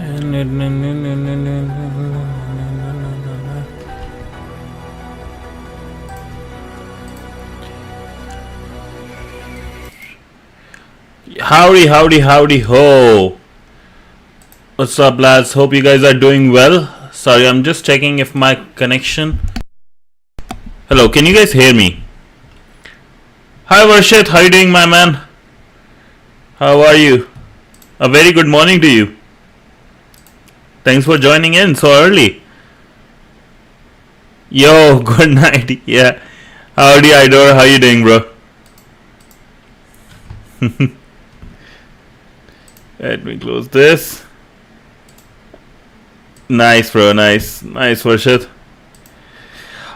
Howdy, howdy, howdy, ho. What's up, lads? Hope you guys are doing well. Sorry, I'm just checking if my connection. Hello, can you guys hear me? Hi, Varshit. How you doing, my man? How are you? A very good morning to you. Thanks for joining in so early. Yo, good night. Yeah. Howdy, Idor. How you doing, bro? Let me close this. Nice, bro. Nice. Nice, Varshit.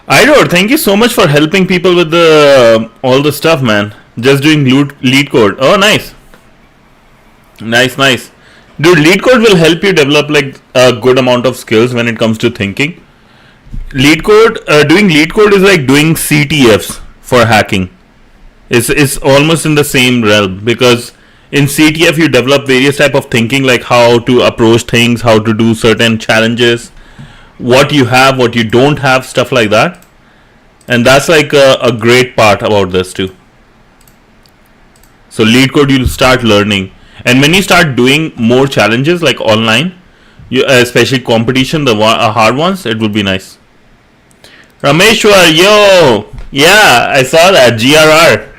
Idor, thank you so much for helping people with the all the stuff, man. Just doing lead code. Oh, nice. Nice, nice. Dude, lead code will help you develop like a good amount of skills when it comes to thinking. Lead code, doing lead code is like doing CTFs for hacking. It's almost in the same realm, because in CTF you develop various type of thinking, like how to approach things, how to do certain challenges, what you have, what you don't have, stuff like that. And that's like a great part about this too. So lead code you'll start learning, and when you start doing more challenges like online, especially competition, the hard ones, it will be nice. Rameshwar, yo, yeah, I saw that. GRR.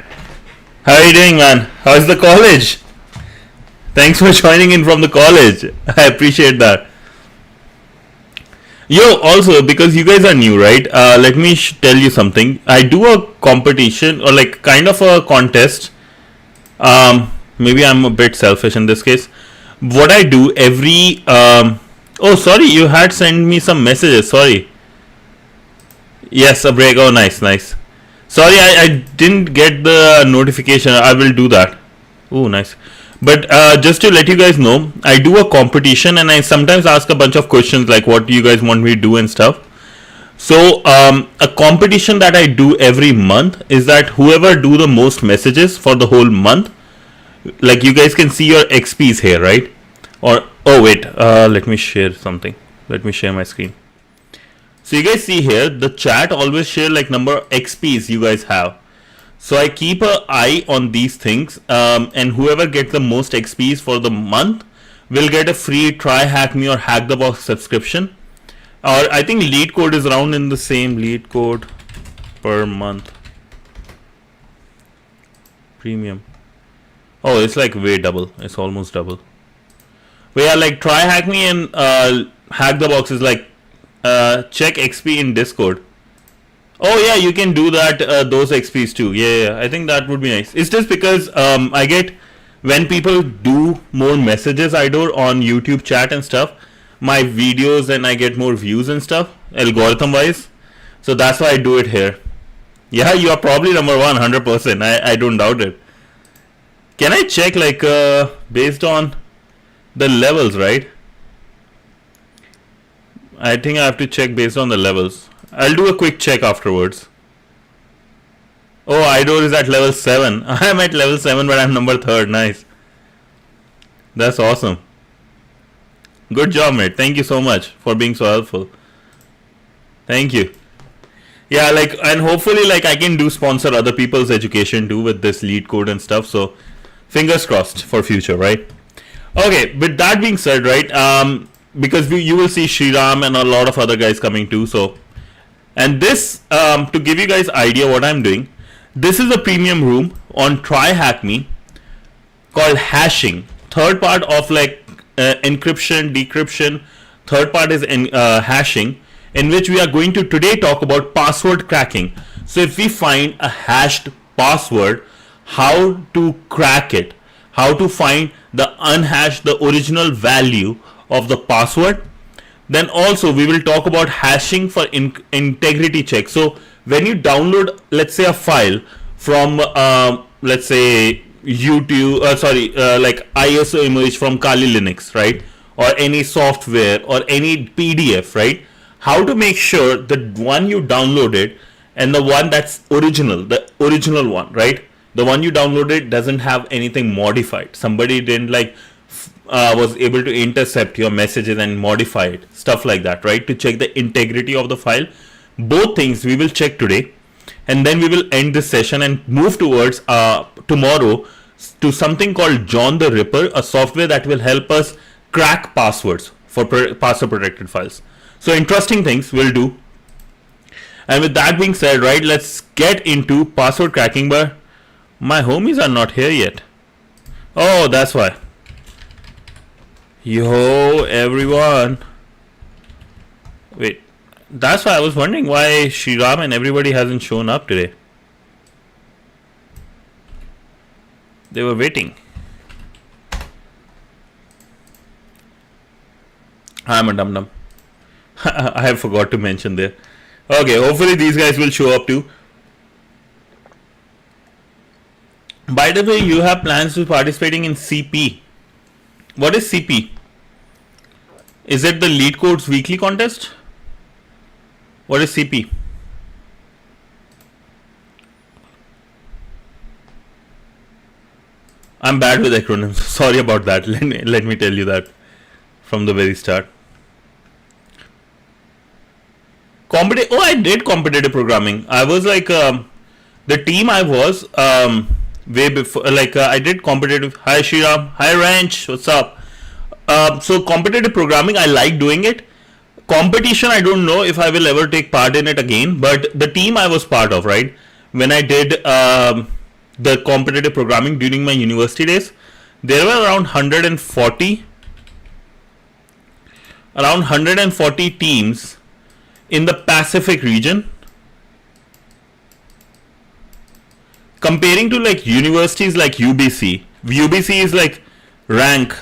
How are you doing, man? How's the college? Thanks for joining in from the college. I appreciate that. Yo, also, because you guys are new, right? Let me tell you something. I do a competition, or like kind of a contest. Maybe I'm a bit selfish in this case. What I do every oh, sorry, you had sent me some messages. Sorry. Yes, a break. Oh, nice, nice. Sorry, I didn't get the notification. I will do that. Oh, nice. But just to let you guys know, I do a competition, and I sometimes ask a bunch of questions like what do you guys want me to do and stuff. So a competition that I do every month is that whoever do the most messages for the whole month, like you guys can see your XPs here, right? Or oh wait, let me share something. Let me share my screen. So you guys see here, the chat always share like number of XPs you guys have. So I keep an eye on these things, and whoever gets the most XPs for the month will get a free Try Hack Me or Hack the Box subscription. Or I think lead code is around in the same. Lead code per month. Premium. Oh, it's like way double. It's almost double. But yeah, like Try Hack Me and Hack the Box is like check XP in Discord. Oh yeah, you can do that, those XPs too. Yeah, I think that would be nice. It's just because I get, when people do more messages I do on YouTube chat and stuff, my videos, and I get more views and stuff, algorithm wise. So that's why I do it here. Yeah, you are probably number one, 100%. I don't doubt it. Can I check like based on the levels, right? I think I have to check based on the levels. I'll do a quick check afterwards. Oh, Idor is at level 7. I'm at level 7, but I'm number 3rd. Nice. That's awesome. Good job, mate. Thank you so much for being so helpful. Thank you. Yeah, like, and hopefully like I can do sponsor other people's education too with this lead code and stuff. So fingers crossed for future, right? Okay, with that being said, right, because you will see Shriram and a lot of other guys coming too. So, and this, to give you guys idea what I'm doing, this is a premium room on Try Hack Me called hashing. Third part of like encryption, decryption. Third part is hashing, in which we are going to today talk about password cracking. So if we find a hashed password, how to crack it, how to find the unhashed, the original value of the password. Then also we will talk about hashing for integrity check. So when you download, let's say, a file from let's say YouTube, like ISO image from Kali Linux, right, or any software or any PDF, right, how to make sure the one you downloaded and the one that's original, the original one, right, the one you downloaded doesn't have anything modified. Somebody didn't like was able to intercept your messages and modify it, stuff like that, right? To check the integrity of the file. Both things we will check today, and then we will end this session and move towards tomorrow to something called John the Ripper, a software that will help us crack passwords for password protected files. So interesting things we'll do. And with that being said, right, let's get into password cracking. But my homies are not here yet. Oh, that's why. Yo, everyone. Wait, that's why I was wondering why Shriram and everybody hasn't shown up today. They were waiting. I'm a dum-dum. I have forgot to mention there. Okay, hopefully these guys will show up too. By the way, you have plans to participating in CP. What is CP? Is it the LeetCodes weekly contest? What is CP? I'm bad with acronyms. Sorry about that. Let me tell you that from the very start. Oh, I did competitive programming. I was like the team I was way before. I did competitive. Hi Shriram. Hi Ranch. What's up? So competitive programming, I like doing it. Competition, I don't know if I will ever take part in it again. But the team I was part of, right, when I did the competitive programming during my university days, there were around 140 teams in the Pacific region, comparing to like universities like UBC. UBC is like rank.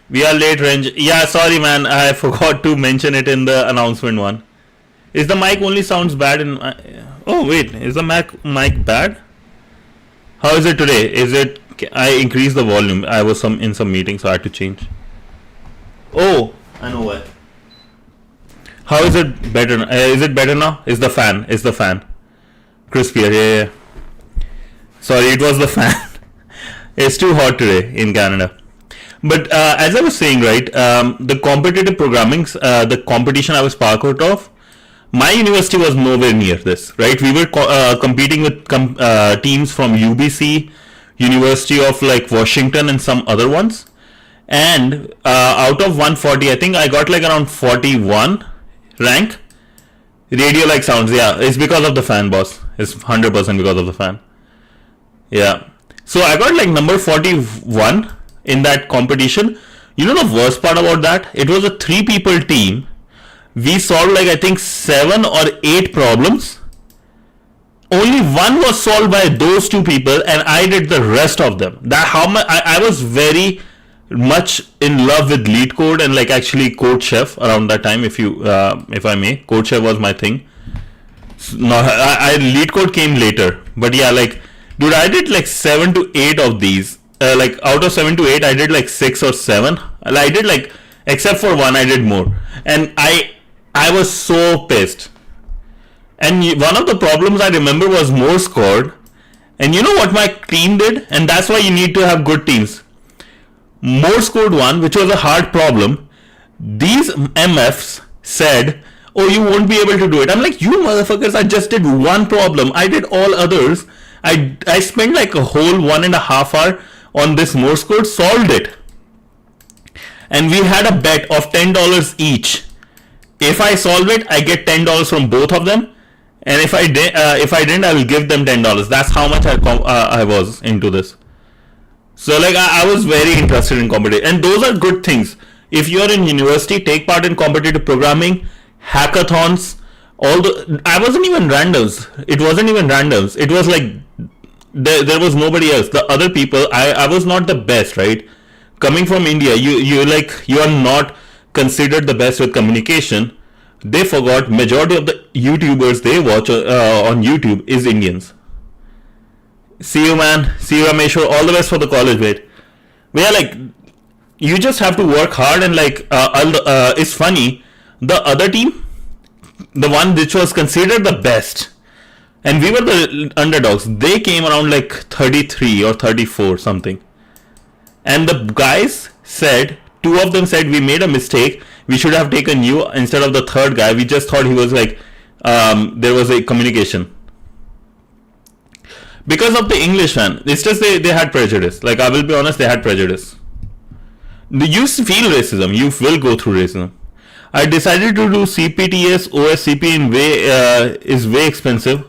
We are late, range. Yeah, sorry man, I forgot to mention it in the announcement one. Is the mic only sounds bad in? Oh wait, is the mic bad? How is it today? Is it? I increased the volume. I was in some meeting, so I had to change. Oh, I know why. How is it better? Is it better now? Is the fan? Crispier, yeah. Sorry, it was the fan. It's too hot today in Canada. But as I was saying, right, the competitive programming, the competition I was part of, my university was nowhere near this, right? We were competing with teams from UBC, University of like Washington, and some other ones. And out of 140, I think I got like around 41 rank. Radio like sounds, yeah, it's because of the fan, boss. It's 100% because of the fan. Yeah. So I got like number 41 in that competition. You know the worst part about that? It was a 3-people team. We solved like I think 7 or 8 problems. Only one was solved by those 2 people, and I did the rest of them. That how much I was very much in love with LeetCode and like actually CodeChef around that time. If I may, CodeChef was my thing. No, LeetCode came later, but yeah, like dude, I did like 7 to 8 of these. Like out of 7 to 8, I did like 6 or 7. I did like, except for one, I did more, and I was so pissed. And one of the problems I remember was Morse code. And you know what my team did? And that's why you need to have good teams. Morse code 1, which was a hard problem, these MFs said, oh, you won't be able to do it. I'm like, you motherfuckers, I just did one problem. I did all others. I spent like a whole 1.5 hour on this Morse code, solved it. And we had a bet of $10 each. If I solve it, I get $10 from both of them. And if I didn't, I will give them $10. That's how much I was into this. So like I was very interested in competitive, and those are good things. If you are in university, take part in competitive programming, hackathons. I wasn't even randoms. It wasn't even randoms. It was like there was nobody else. The other people, I was not the best, right? Coming from India, you are not considered the best with communication. They forgot majority of the YouTubers they watch on YouTube is Indians. See you, man. See you, Rameshwar. All the best for the college, mate. But yeah, like, you just have to work hard, and like, it's funny. The other team, the one which was considered the best, and we were the underdogs, they came around like 33 or 34 something. And the guys said, two of them said, we made a mistake. We should have taken you instead of the third guy. We just thought he was like, there was a communication. Because of the English, man. It's just they had prejudice. Like, I will be honest, they had prejudice. You feel racism. You will go through racism. I decided to do CPTS. OSCP is way expensive.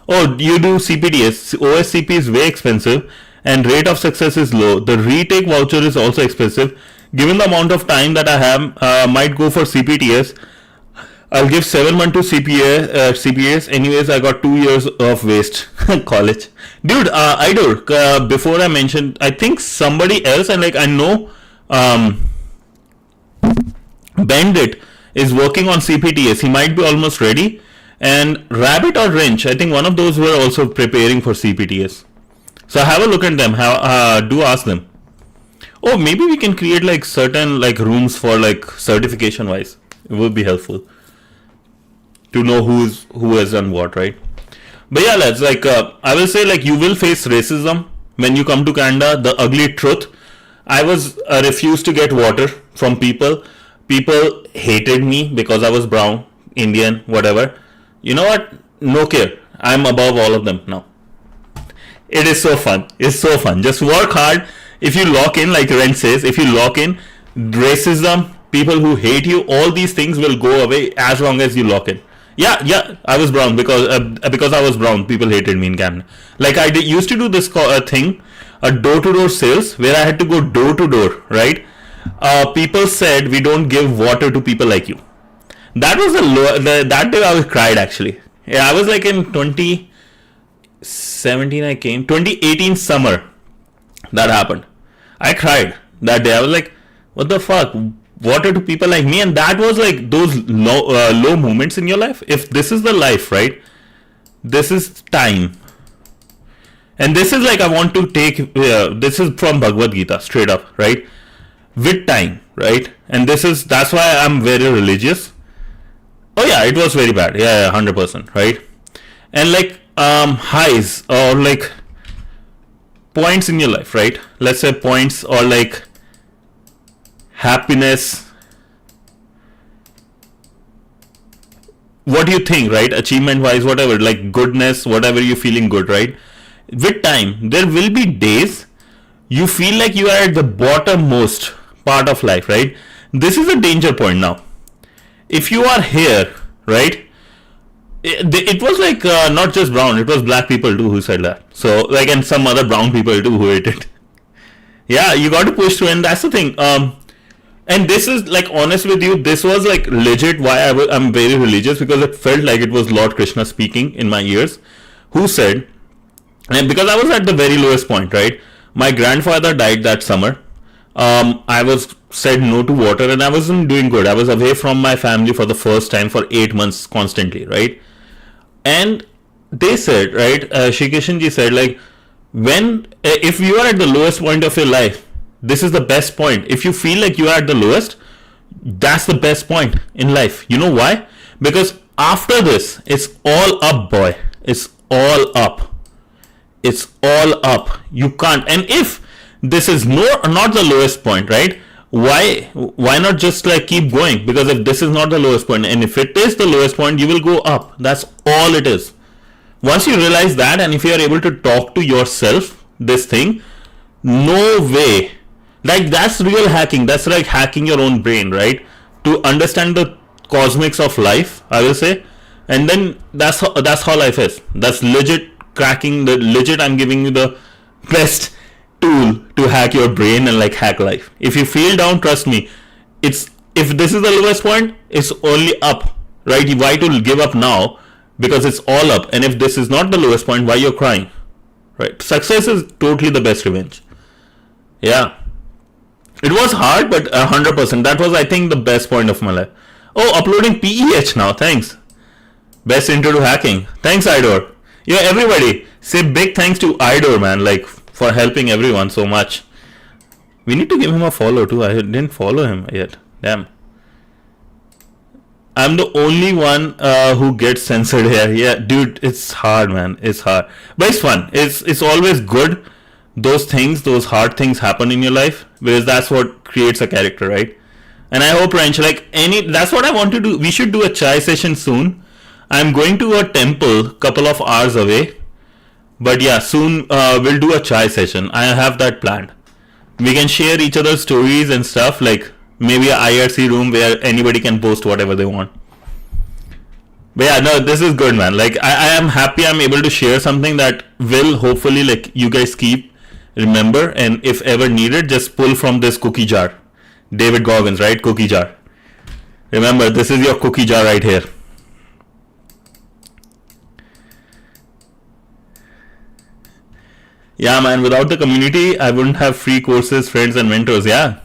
Oh, you do CPTS. OSCP is way expensive and rate of success is low. The retake voucher is also expensive. Given the amount of time that I have, might go for CPTS. I'll give 7 months to CPS. Anyways, I got 2 years of waste college. Dude, Idor, before I mentioned, I think somebody else, and like I know Bandit is working on CPTS. He might be almost ready. And Rabbit or Wrench, I think one of those were also preparing for CPTS. So have a look at them. Do ask them. Oh, maybe we can create like certain like rooms for like certification wise. It would be helpful to know who has done what, right? But yeah, lads, like I will say, like, you will face racism when you come to Canada. The ugly truth. I was refused to get water from people. People hated me because I was brown, Indian, whatever. You know what? No care. I'm above all of them now. It is so fun. It's so fun. Just work hard. If you lock in, like Ren says, if you lock in, racism, people who hate you, all these things will go away as long as you lock in. Yeah, I was brown because I was brown. People hated me in Canada. Like I used to do this thing, a door-to-door sales where I had to go door-to-door, right? People said we don't give water to people like you. That was that day I was cried actually. Yeah, I was like in 2017 I came, 2018 summer that happened. I cried that day. I was like, what the fuck? Water to people like me. And that was like those low moments in your life. If this is the life, right? This is time. And this is like I want to take, this is from Bhagavad Gita, straight up, right? With time, right? And that's why I'm very religious. Oh yeah, it was very bad. Yeah, 100%, right? And like highs or like points in your life, right? Let's say points or like happiness. What do you think, right? Achievement wise, whatever, like goodness, whatever you're feeling good, right? With time, there will be days you feel like you are at the bottommost part of life, right? This is a danger point now. If you are here, right? It was like not just brown, it was black people too who said that. So like, and some other brown people too who hate it. Yeah, you got to push through, and that's the thing. And this is like, honest with you, this was like legit why I'm very religious, because it felt like it was Lord Krishna speaking in my ears, who said, and because I was at the very lowest point, right? My grandfather died that summer. I was said no to water and I wasn't doing good. I was away from my family for the first time for 8 months constantly, right? And they said, right, Shri Krishna ji said, like, if you are at the lowest point of your life, this is the best point. If you feel like you are at the lowest, that's the best point in life. You know why? Because after this, it's all up, boy. It's all up. It's all up. You can't. And if this is not the lowest point, right? Why not just like keep going? Because if this is not the lowest point, and if it is the lowest point, you will go up. That's all it is. Once you realize that, and if you are able to talk to yourself this thing, no way. Like, that's real hacking. That's like hacking your own brain, right? To understand the cosmics of life, I will say. And then that's how life is. That's legit cracking the legit. I'm giving you the best tool to hack your brain and like hack life. If you feel down, trust me, if this is the lowest point, it's only up, right? Why to give up now? Because it's all up. And if this is not the lowest point, why you're crying, right? Success is totally the best revenge. Yeah, it was hard, but 100%. That was, I think, the best point of my life. Oh, uploading PEH now. Thanks. Best intro to hacking. Thanks, Idor. Yeah, everybody, say big thanks to Idor, man. Like, for helping everyone so much. We need to give him a follow too. I didn't follow him yet. Damn. I'm the only one who gets censored here. Yeah, dude, it's hard, man. It's hard, but it's fun. It's always good those things, those hard things happen in your life, because that's what creates a character, right? And I hope, Ranch, like that's what I want to do. We should do a chai session soon. I'm going to a temple couple of hours away, but yeah, soon we'll do a chai session. I have that planned. We can share each other's stories and stuff, like maybe a IRC room where anybody can post whatever they want. But yeah, no, this is good, man. Like I am happy I'm able to share something that will hopefully like you guys keep, remember, and if ever needed, just pull from this cookie jar. David Goggins, right? Cookie jar. Remember, this is your cookie jar right here. Yeah, man, without the community, I wouldn't have free courses, friends, and mentors. Yeah.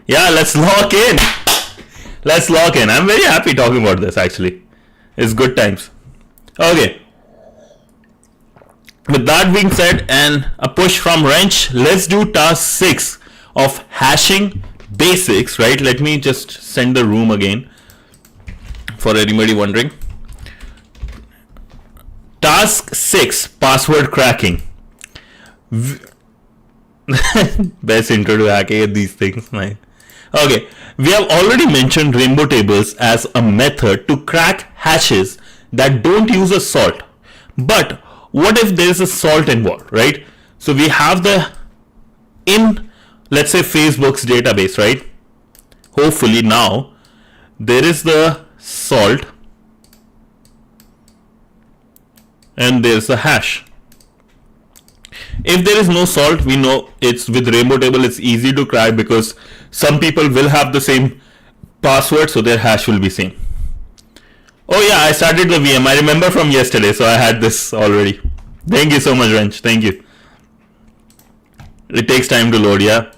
Yeah, let's lock in. Let's lock in. I'm very happy talking about this, actually. It's good times. Okay. With that being said, and a push from Wrench, let's do task 6 of hashing basics, right? Let me just send the room again for anybody wondering. Task 6, password cracking. Best intro to hacking these things, man. Okay, we have already mentioned rainbow tables as a method to crack hashes that don't use a salt. But what if there's a salt involved, right? So we have let's say Facebook's database, right? Hopefully now there is the salt and there's the hash. If there is no salt, we know it's with rainbow table, it's easy to crack because some people will have the same password, so their hash will be same. Oh yeah, I started the VM. I remember from yesterday, so I had this already. Thank you so much, Wrench. Thank you. It takes time to load, yeah.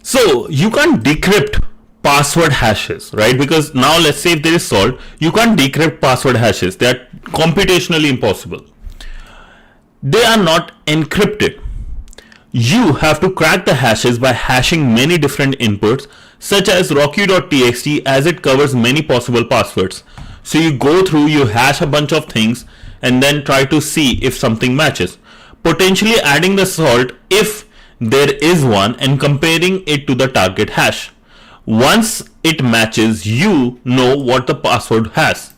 So you can't decrypt password hashes, right? Because now let's say if there is salt, you can't decrypt password hashes. They are computationally impossible. They are not encrypted. You have to crack the hashes by hashing many different inputs, such as rocky.txt, as it covers many possible passwords. So you go through, you hash a bunch of things, and then try to see if something matches. Potentially adding the salt if there is one and comparing it to the target hash. Once it matches, you know what the password has.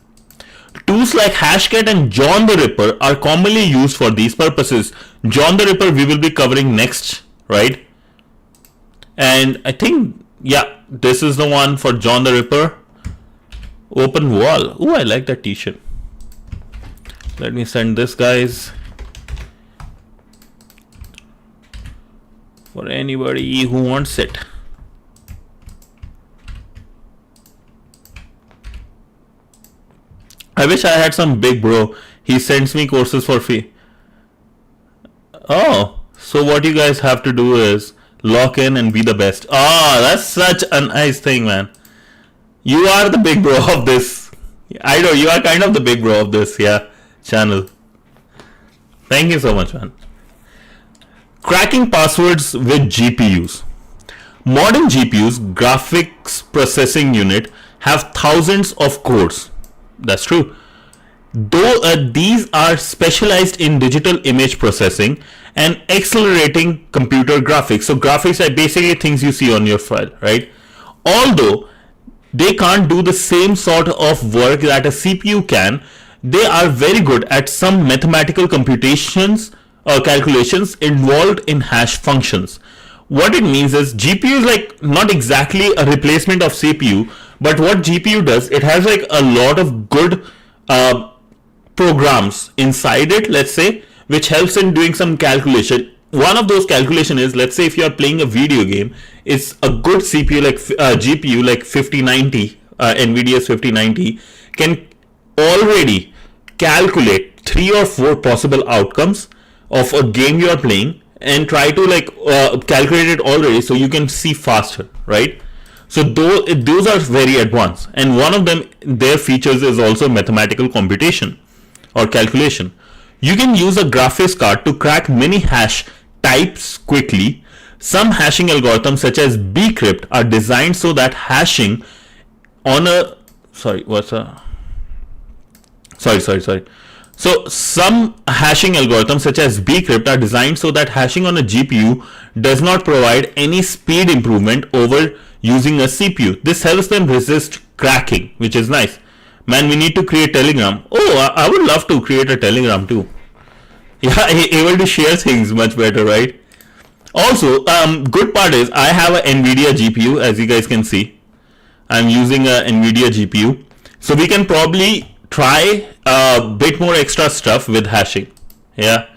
Tools like Hashcat and John the Ripper are commonly used for these purposes. John the Ripper we will be covering next, right? And I think, yeah, this is the one for John the Ripper. Open wall. Oh, I like that t-shirt. Let me send this, guys, for anybody who wants it. I wish I had some big bro. He sends me courses for free. Oh, so what you guys have to do is lock in and be the best. Oh, that's such a nice thing, man. You are the big bro of this. I know, you are kind of the big bro of this, yeah, channel. Thank you so much, man. Cracking passwords with GPUs. Modern GPUs, graphics processing unit, have thousands of cores. That's true. Though these are specialized in digital image processing and accelerating computer graphics. So graphics are basically things you see on your file, right? Although they can't do the same sort of work that a CPU can, they are very good at some mathematical computations or calculations involved in hash functions. What it means is GPU is like not exactly a replacement of CPU, but what GPU does, it has like a lot of good programs inside it, let's say, which helps in doing some calculation. One of those calculation is, let's say if you are playing a video game, it's a good CPU like GPU like 5090, NVIDIA's 5090 can already calculate 3 or 4 possible outcomes of a game you are playing and try to like calculate it already so you can see faster, right? So those are very advanced, and one of them, their features is also mathematical computation or calculation. You can use a graphics card to crack many hash types quickly. Some hashing algorithms such as bcrypt are designed so that hashing on a So some hashing algorithms such as bcrypt are designed so that hashing on a GPU does not provide any speed improvement over using a CPU. This helps them resist cracking, which is nice. Man, we need to create Telegram. Oh, I would love to create a Telegram too. Yeah, able to share things much better, right? Also, good part is I have a NVIDIA GPU, as you guys can see. I'm using a NVIDIA GPU. So we can probably try a bit more extra stuff with hashing. Yeah,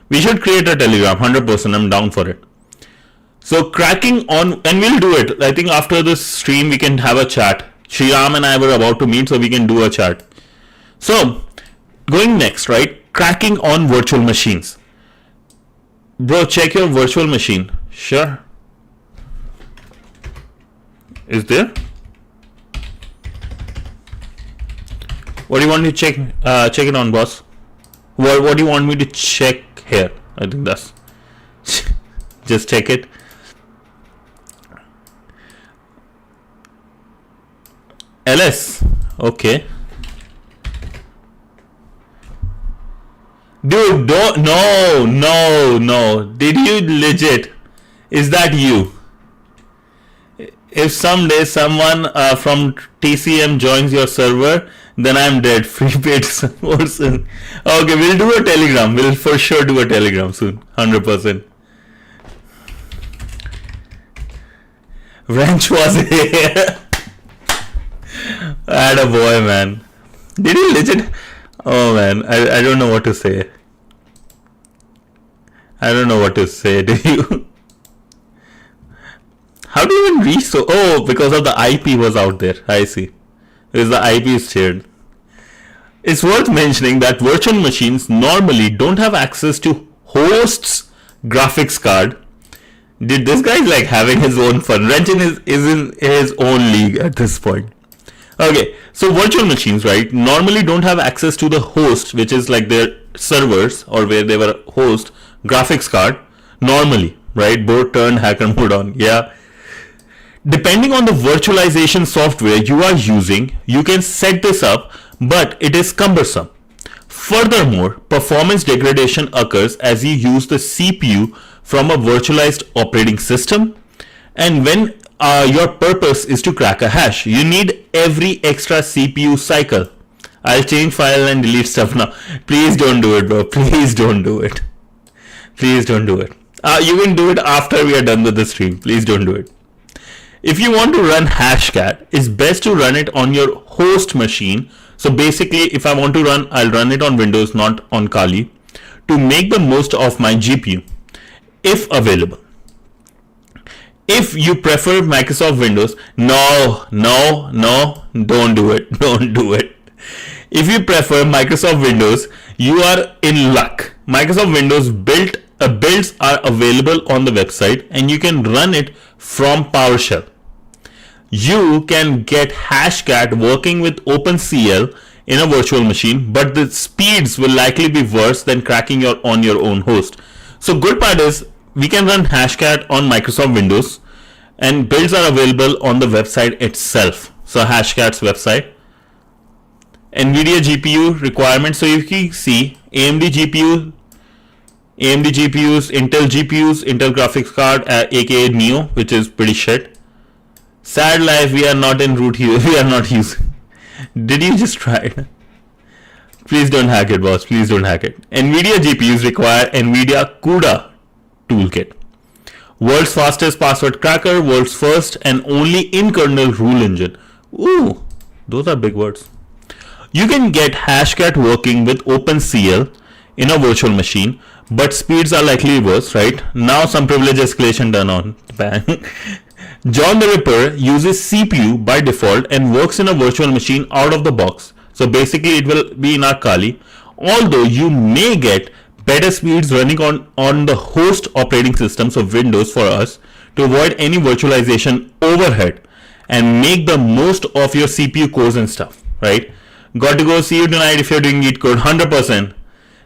we should create a Telegram, 100%. I'm down for it. So cracking on, and we'll do it. I think after this stream we can have a chat. Shriram and I were about to meet, so we can do a chat. So going next, right? Cracking on virtual machines. Bro, check your virtual machine. Sure. Is there? What do you want me to check? Check it on, boss. What do you want me to check here? I think that's just check it. LS. Okay. Dude, don't. No. Did you legit? Is that you? If someday someone from TCM joins your server, then I'm dead. Free paid more soon. Okay, we'll do a Telegram. We'll for sure do a Telegram soon. 100%. Wrench was here. Attaboy, man. Did he legit? Oh man, I don't know what to say. I don't know what to say to you. How do you even reach so? Oh, because of the IP was out there. I see. Because the IP is shared. It's worth mentioning that virtual machines normally don't have access to host's graphics card. Did this guy like having his own fun? Wrenchin is in his own league at this point. Okay, so virtual machines, right, normally don't have access to the host, which is like their servers or where they were host graphics card normally, right? Both turned hacker mode on. Yeah. Depending on the virtualization software you are using, you can set this up, but it is cumbersome. Furthermore, performance degradation occurs as you use the CPU from a virtualized operating system, and when your purpose is to crack a hash, you need every extra CPU cycle. I'll change file and delete stuff now. Please don't do it, bro. Please don't do it. Please don't do it. You can do it after we are done with the stream. Please don't do it. If you want to run Hashcat, it's best to run it on your host machine. So basically, if I want to run, I'll run it on Windows, not on Kali, to make the most of my GPU, if available. If you prefer Microsoft Windows, no, don't do it. Don't do it. If you prefer Microsoft Windows, you are in luck. Microsoft Windows builds are available on the website, and you can run it from PowerShell. You can get Hashcat working with OpenCL in a virtual machine, but the speeds will likely be worse than cracking on your own host. So good part is we can run Hashcat on Microsoft Windows, and builds are available on the website itself. So Hashcat's website. NVIDIA GPU requirements. So you can see AMD GPUs, Intel GPUs, Intel graphics card, aka Neo, which is pretty shit. Sad life, we are not in root here. We are not using. Did you just try it? Please don't hack it, boss. Please don't hack it. NVIDIA GPUs require NVIDIA CUDA toolkit. World's fastest password cracker, world's first and only in-kernel rule engine. Ooh, those are big words. You can get Hashcat working with OpenCL in a virtual machine, but speeds are likely worse, right? Now some privilege escalation done on. Bang. John the Ripper uses CPU by default and works in a virtual machine out of the box. So basically it will be in our Kali. Although you may get better speeds running on the host operating system, so Windows for us, to avoid any virtualization overhead and make the most of your CPU cores and stuff, right? Got to go. See you tonight if you're doing Geek Code, 100%.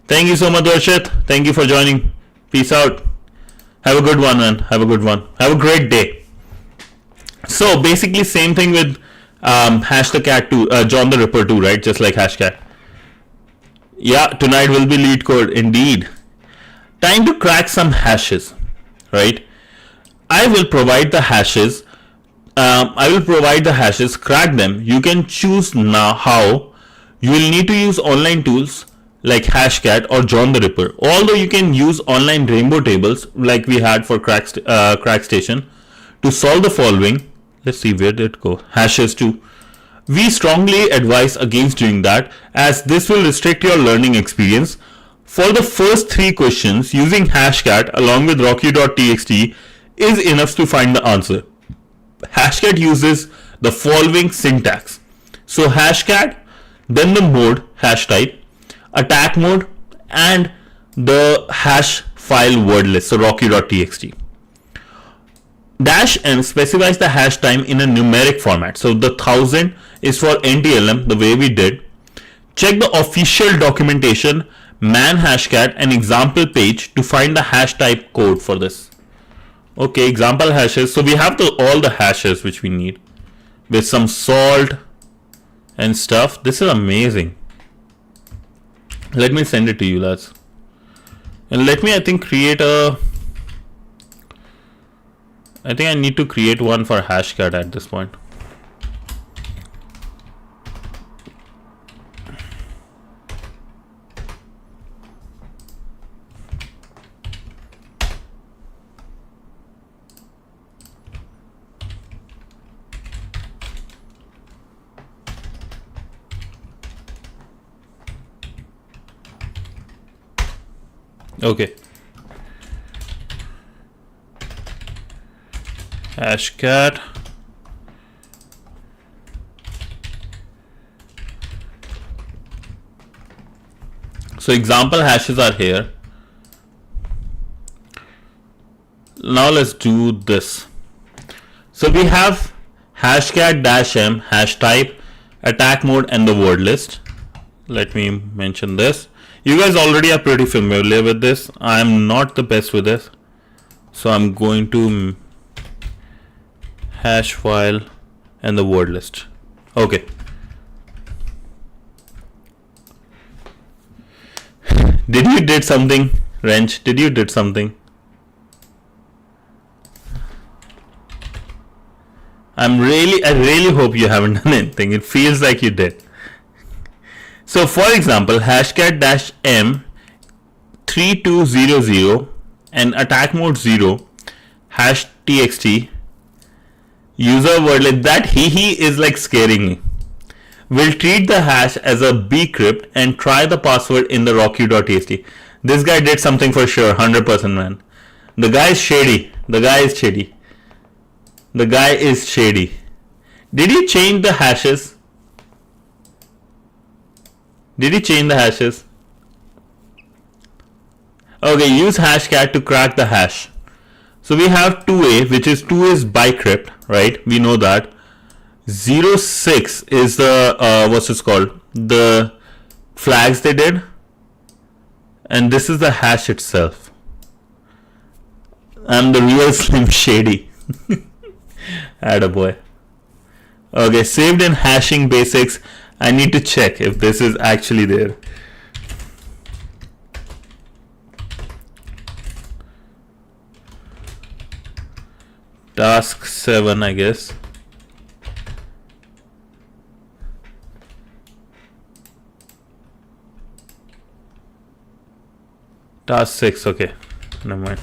Thank you so much, Darshit. Thank you for joining. Peace out. Have a good one, man. Have a good one. Have a great day. So basically same thing with Hash the Cat 2, John the Ripper 2, right? Just like Hashcat. Yeah, tonight will be lead code indeed. Time to crack some hashes, right? I will provide the hashes. Crack them. You can choose now how. You will need to use online tools like Hashcat or John the Ripper. Although you can use online rainbow tables like we had for CrackStation to solve the following. Let's see, where did it go? Hashes too. We strongly advise against doing that, as this will restrict your learning experience. For the first 3 questions, using Hashcat along with Rocky.txt is enough to find the answer. Hashcat uses the following syntax. So Hashcat, then the mode, hash type, attack mode, and the hash file word list, so Rocky.txt. -m specifies the hash time in a numeric format. So the 1000 is for NTLM, the way we did. Check the official documentation, man hashcat, and example page to find the hash type code for this. Okay, example hashes. So we have all the hashes which we need with some salt and stuff. This is amazing. Let me send it to you, lads. And let me, I think I need to create one for Hashcat at this point. Okay. Hashcat. So example hashes are here. Now let's do this. So we have hashcat -m, hash type, attack mode, and the word list. Let me mention this. You guys already are pretty familiar with this. I'm not the best with this. So I'm going to hash file and the word list. Okay. Did something, Wrench? Did you did something? I really hope you haven't done anything. It feels like you did. So for example, hashcat -m 3200 and attack mode 0 hash txt user word list. That he is like scaring me. We'll treat the hash as a bcrypt and try the password in the Rocky.txt. This guy did something for sure, 100%, man. The guy is shady. The guy is shady. The guy is shady. Did he change the hashes? Did he change the hashes? Okay, use Hashcat to crack the hash. So we have 2a, which is 2 is bcrypt, right? We know that. 06 is the what's this called? The flags they did. And this is the hash itself. I'm the real Slim Shady. Attaboy. Okay, saved in hashing basics. I need to check if this is actually there. Task 7, I guess. Task 6, okay. Never mind.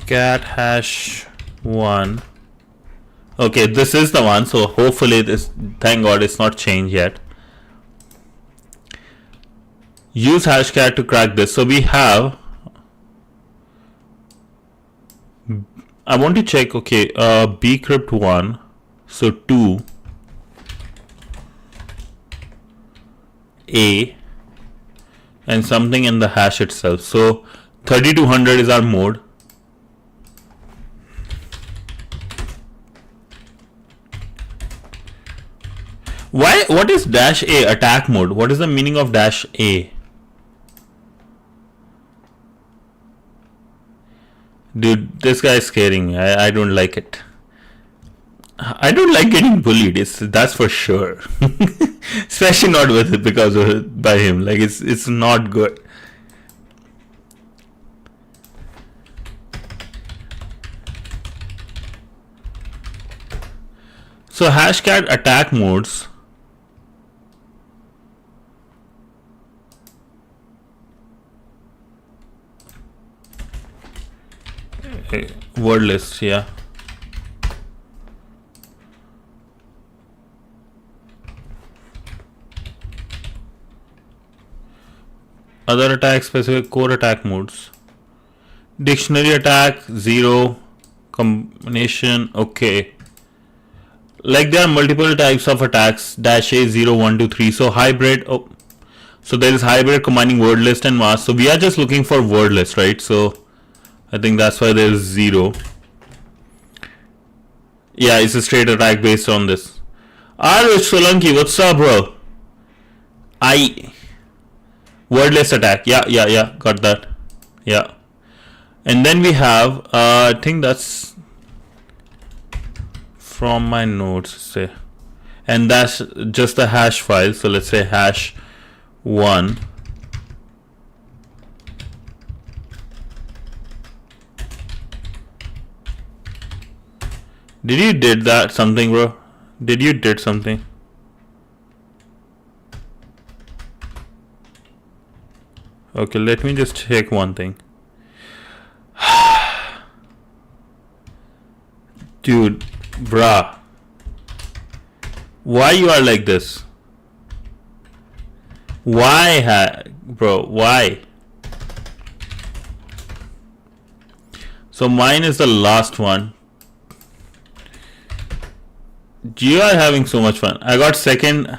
Cat hash 1. Okay, this is the one, so hopefully this, thank God it's not changed yet. Use Hashcat to crack this. So we have, I want to check, okay, bcrypt 1, so 2 a and something in the hash itself. So 3200 is our mode. What is -a attack mode? What is the meaning of -a? Dude, this guy is scaring me. I don't like it. I don't like getting bullied. That's for sure. Especially not with it because by him. Like it's not good. So Hashcat attack modes. Word list, yeah. Other attack specific core attack modes. Dictionary attack 0. Combination, okay. Like there are multiple types of attacks. Dash A 0, 1, 2, 3. So hybrid. Oh, so there is hybrid combining word list and mask. So we are just looking for word list, right? So I think that's why there is 0. Yeah, it's a straight attack based on this. Rich Solanki, what's up, bro? Wordless attack. Yeah. Got that. Yeah. And then we have, I think that's from my notes, say. And that's just the hash file. So let's say hash 1. Did you did that something, bro? Did you did something? Okay, let me just check one thing. Dude, bruh. Why you are like this? Why, bro? Why? So mine is the last one. You are having so much fun. I got second.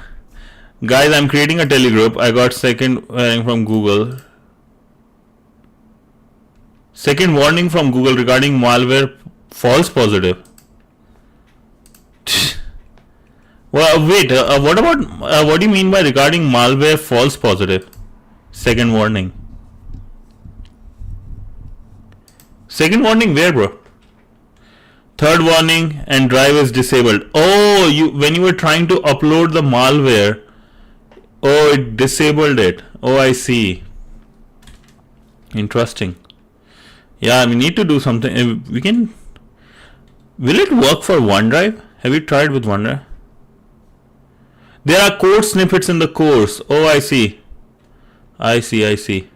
Guys, I'm creating a telegroup. I got second warning from Google. Second warning from Google regarding malware false positive. Well, wait. What about what do you mean by regarding malware false positive? Second warning. Second warning where, bro? Third warning and drive is disabled. Oh, when you were trying to upload the malware. Oh, it disabled it. Oh, I see. Interesting. Yeah, we need to do something. We can. Will it work for OneDrive? Have you tried with OneDrive? There are code snippets in the course. Oh, I see. I see.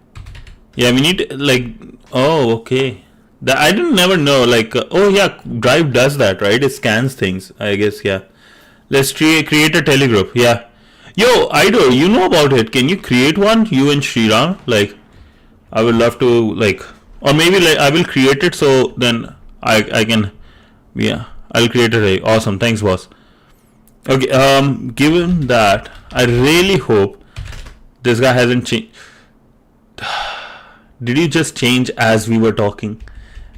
Yeah, we need like. Oh, okay. I didn't never know. Like, oh yeah, Drive does that, right? It scans things. I guess, yeah. Let's create a telegroup. Yeah. Yo, Ido, you know about it. Can you create one? You and Sriram? Like, I would love to, like, or maybe like I will create it so then I can, yeah, I'll create it. Awesome. Thanks, boss. Okay, given that, I really hope this guy hasn't changed. Did you just change as we were talking?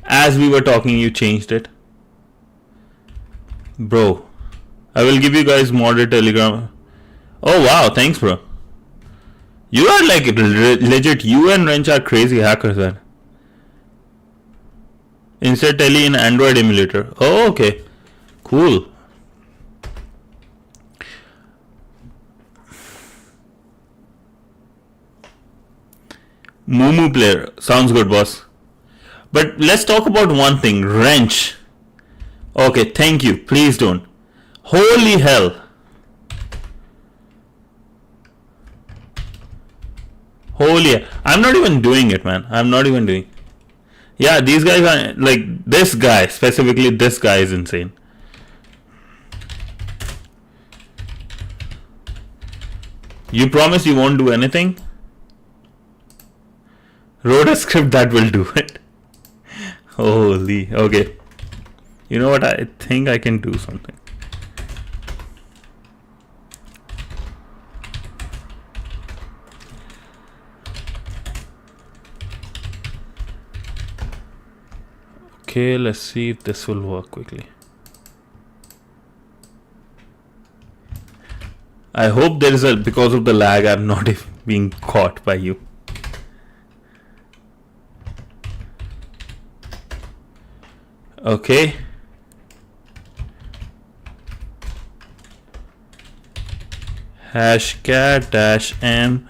As we were talking, you changed it. Bro, I will give you guys modded Telegram. Oh wow, thanks, bro. You are like legit. You and Wrench are crazy hackers, man. Insert Tele in Android emulator. Oh, okay. Cool. Mumu player. Sounds good, boss. But let's talk about one thing. Wrench. Okay, thank you. Please don't. Holy hell. Holy. I'm not even doing it, man. I'm not even doing. Yeah, these guys are like this guy. Specifically, this guy is insane. You promise you won't do anything? Wrote a script that will do it. Holy. Okay. You know what? I think I can do something. Okay, let's see if this will work quickly. I hope there is because of the lag, I'm not being caught by you. Okay. hashcat dash m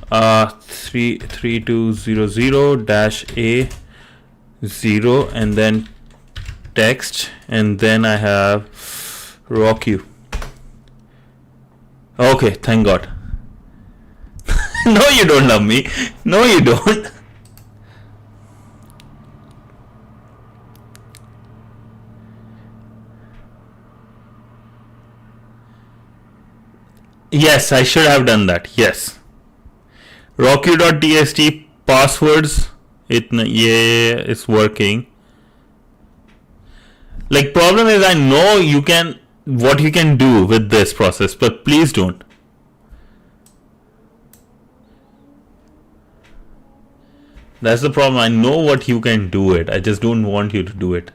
3200 dash a 0 and then text, and then I have RawQ. Okay, thank God. No, you don't love me. No, you don't. Yes, I should have done that. Yes. RawQ.txt passwords. It's working. Like, problem is, I know what you can do with this process, but please don't. That's the problem. I know what you can do it. I just don't want you to do it.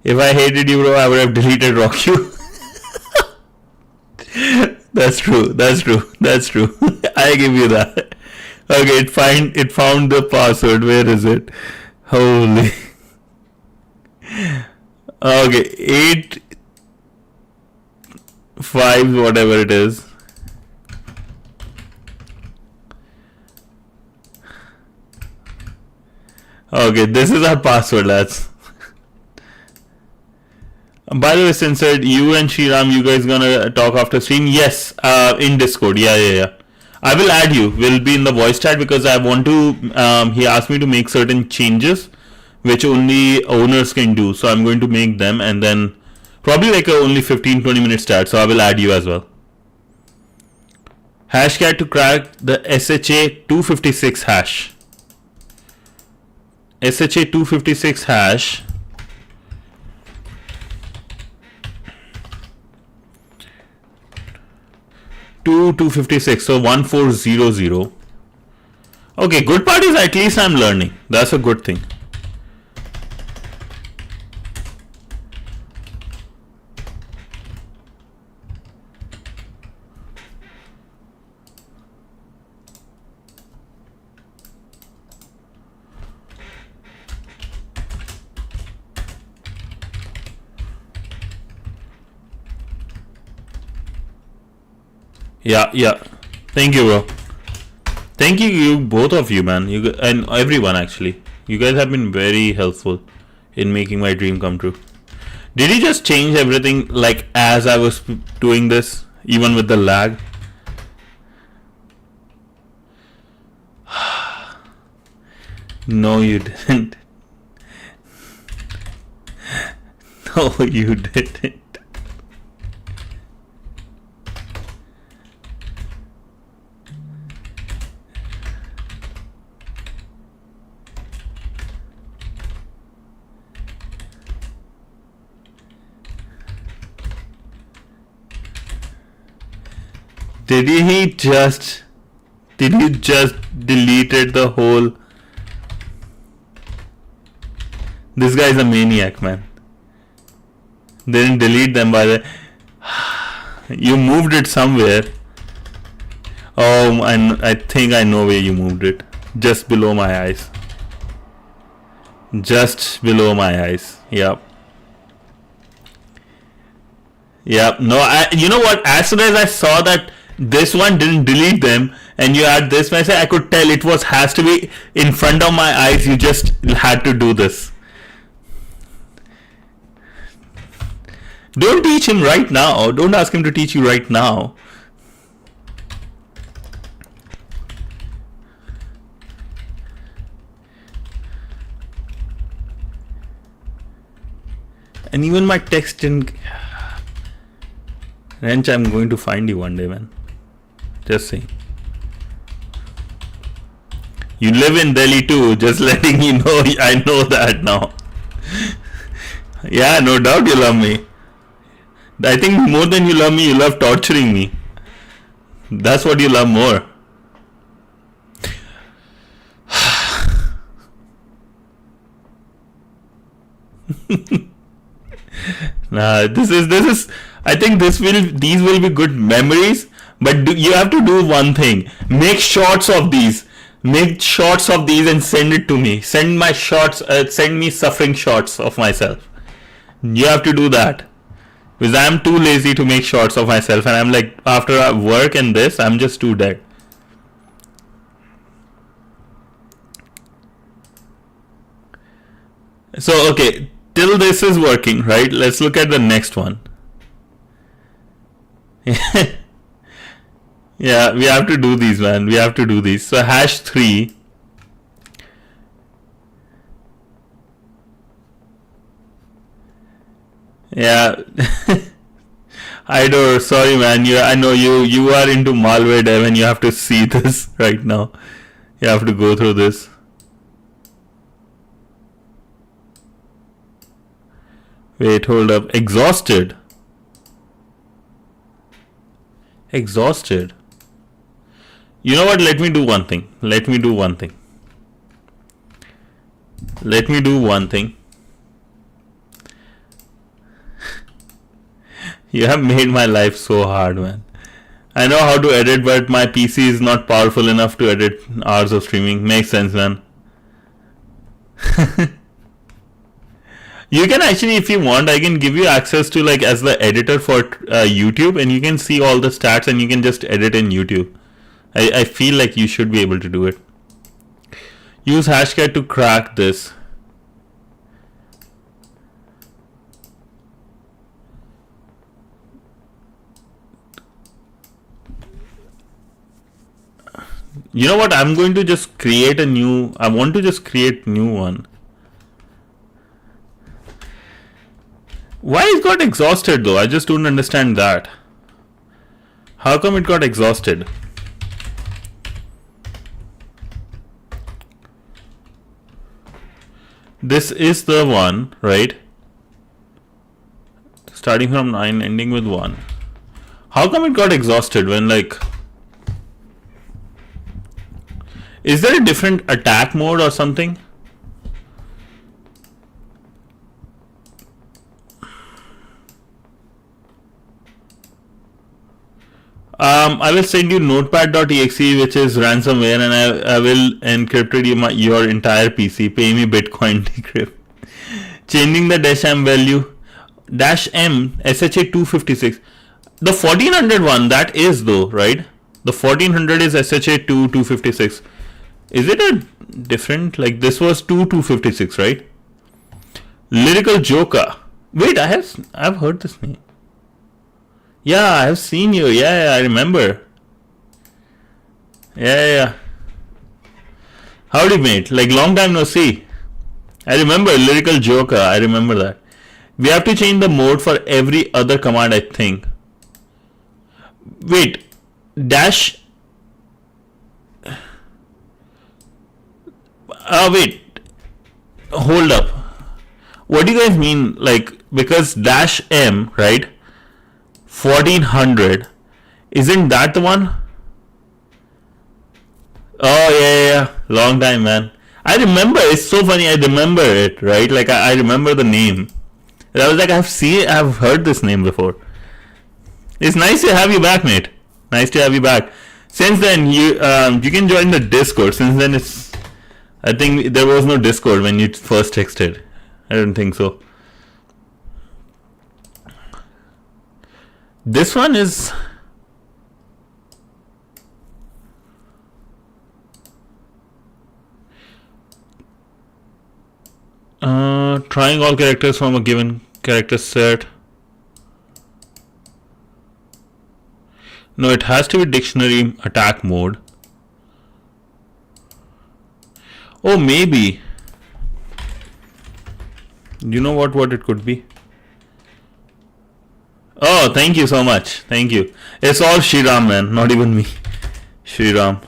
If I hated you, bro, I would have deleted RawQ. That's true. I give you that. Okay, it found the password. Where is it? Holy. Okay, 8 5 whatever it is. Okay, this is our password, lads. By the way, Censored, you and Shriram, you guys gonna talk after stream? Yes, in Discord. Yeah. I will add you. We'll be in the voice chat because I want to. He asked me to make certain changes, which only owners can do. So I'm going to make them, and then probably like a only 15-20 minutes chat. So I will add you as well. Hashcat to crack the SHA 256 hash. SHA 256 hash. 256, so 1400. Okay, good part is at least I'm learning. That's a good thing. Yeah. Thank you, bro. Thank you, both of you, man. And everyone, actually. You guys have been very helpful in making my dream come true. Did you just change everything like as I was doing this, even with the lag? No, you didn't. No, you didn't. Did you just deleted the whole? This guy's a maniac, man. Didn't delete them by the. You moved it somewhere. Oh, I think I know where you moved it. Just below my eyes. Just below my eyes. Yep. No, you know what? As soon as I saw that this one didn't delete them and you had this message, I could tell it has to be in front of my eyes. You just had to do this. Don't teach him right now. Don't ask him to teach you right now. And even my text didn't. Wrench, I'm going to find you one day, man. Just saying. You live in Delhi too, just letting you know. I know that now. Yeah, no doubt you love me. I think more than you love me, you love torturing me. That's what you love more. Nah, this is. I think these will be good memories. But you have to do one thing. Make shots of these. Make shots of these and send it to me. Send my shots. Send me suffering shots of myself. You have to do that. Because I'm too lazy to make shots of myself, and I'm like, after work and this, I'm just too dead. So, okay, till this is working, right? Let's look at the next one. Yeah, we have to do these, man. We have to do these. So, hash 3. Yeah. Idor, sorry, man. I know you are into malware dev and you have to see this right now. You have to go through this. Wait, hold up. Exhausted. Exhausted. You know what? Let me do one thing. Let me do one thing. Let me do one thing. You have made my life so hard, man. I know how to edit, but my PC is not powerful enough to edit hours of streaming. Makes sense, man. You can actually, if you want, I can give you access to like as the editor for YouTube, and you can see all the stats and you can just edit in YouTube. I feel like you should be able to do it. Use Hashcat to crack this. You know what? I'm going to just create a new. I want to just create new one. Why it got exhausted though? I just don't understand that. How come it got exhausted? This is the one, right? Starting from 9, ending with 1. How come it got exhausted when like... Is there a different attack mode or something? I will send you notepad.exe, which is ransomware, and I will encrypt your entire PC. Pay me Bitcoin decrypt. Changing the dash m value. Dash m SHA 256. The 1400 one, that is though, right? The 1400 is SHA 256. Is it a different, like this was 256, right? Lyrical Joker. Wait, I've heard this name. Yeah, I have seen you. Yeah, I remember. Yeah. Howdy, mate. Like, long time no see. I remember Lyrical Joker. I remember that. We have to change the mode for every other command, I think. Wait. Dash. Wait. Hold up. What do you guys mean? Like, because dash M, right? 1400, isn't that the one? Oh yeah, long time, man. I remember. It's so funny. I remember it, right? Like I remember the name. I was like, I've heard this name before. It's nice to have you back, mate. Nice to have you back. Since then, you can join the Discord. Since then, I think there was no Discord when you first texted. I don't think so. This one is... trying all characters from a given character set. No, it has to be dictionary attack mode. Oh, maybe. You know what it could be? Oh, thank you so much. Thank you. It's all Shriram, man. Not even me. Shriram.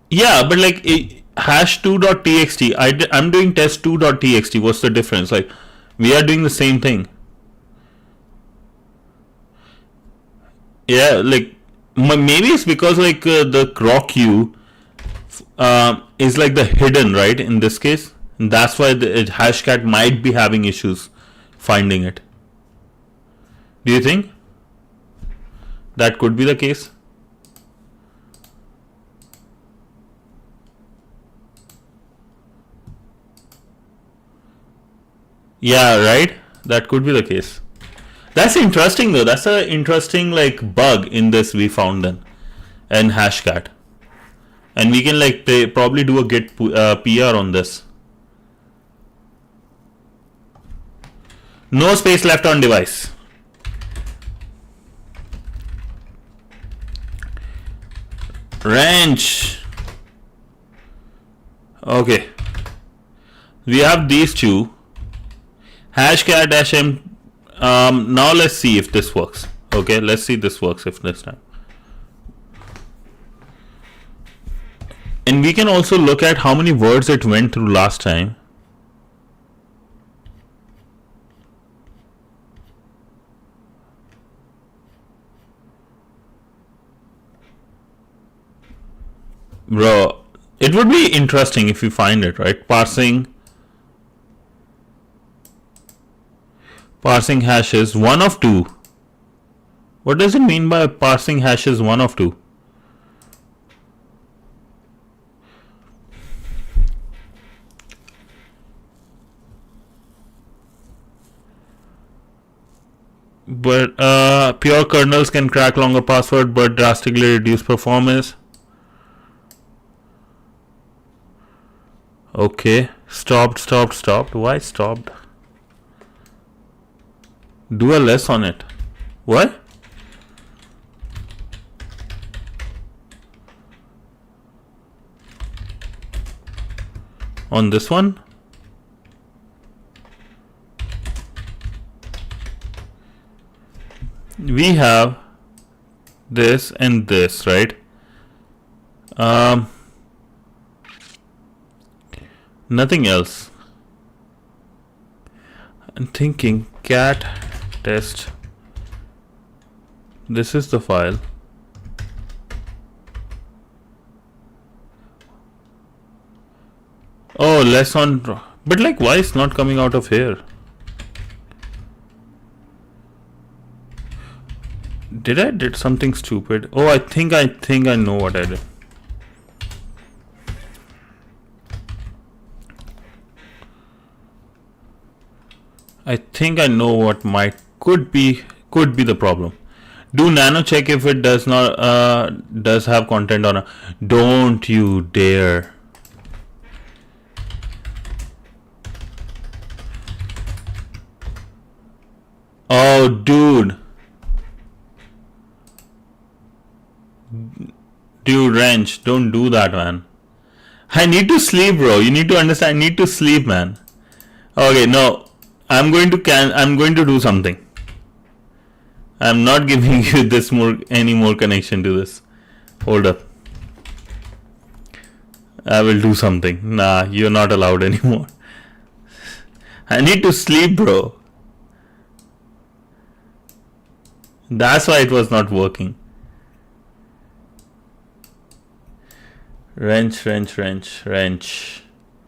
Yeah, but like hash 2.txt. I'm doing test 2.txt. What's the difference? Like, we are doing the same thing. Yeah, like Maybe it's because like the raw queue is like the hidden, right, in this case. And that's why the Hashcat might be having issues finding it. Do you think that could be the case? Yeah, right? That could be the case. That's interesting though. That's an interesting like bug in this we found then in Hashcat. And we can like probably do a git PR on this. No space left on device. Wrench. Okay. We have these two. Hashcat -m. Now let's see if this works. Okay, let's see if this works if this time. And we can also look at how many words it went through last time. Bro, it would be interesting if we find it, right? Parsing hashes 1 of 2. What does it mean by parsing hashes 1 of 2? But pure kernels can crack longer password but drastically reduce performance. Okay, stopped. Why stopped? Do a less on it. What? On this one? We have this and this, right? Nothing else. I'm thinking cat test. This is the file. Oh, less on. But like, why is not coming out of here? Did I did something stupid? Oh, I think I know what I did. I think I know what could be the problem. Do nano check if it does not does have content on a. Don't you dare. Oh, dude. Dude, Wrench, don't do that, man. I need to sleep, bro. You need to understand. I need to sleep, man. Okay, no. I'm going to do something. I'm not giving you any more connection to this. Hold up. I will do something. Nah, you're not allowed anymore. I need to sleep, bro. That's why it was not working. Wrench.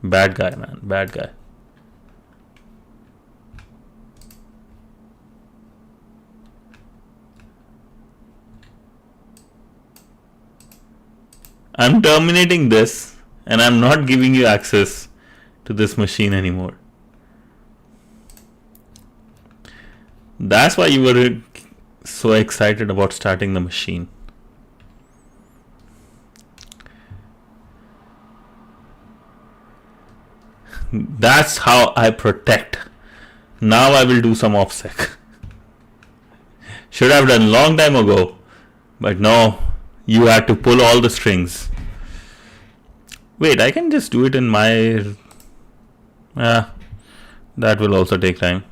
Bad guy, man. Bad guy. I'm terminating this and I'm not giving you access to this machine anymore. That's why you were so excited about starting the machine. That's how I protect. Now I will do some OffSec. Should have done long time ago, but no, you had to pull all the strings. Wait, I can just do it in my. That will also take time.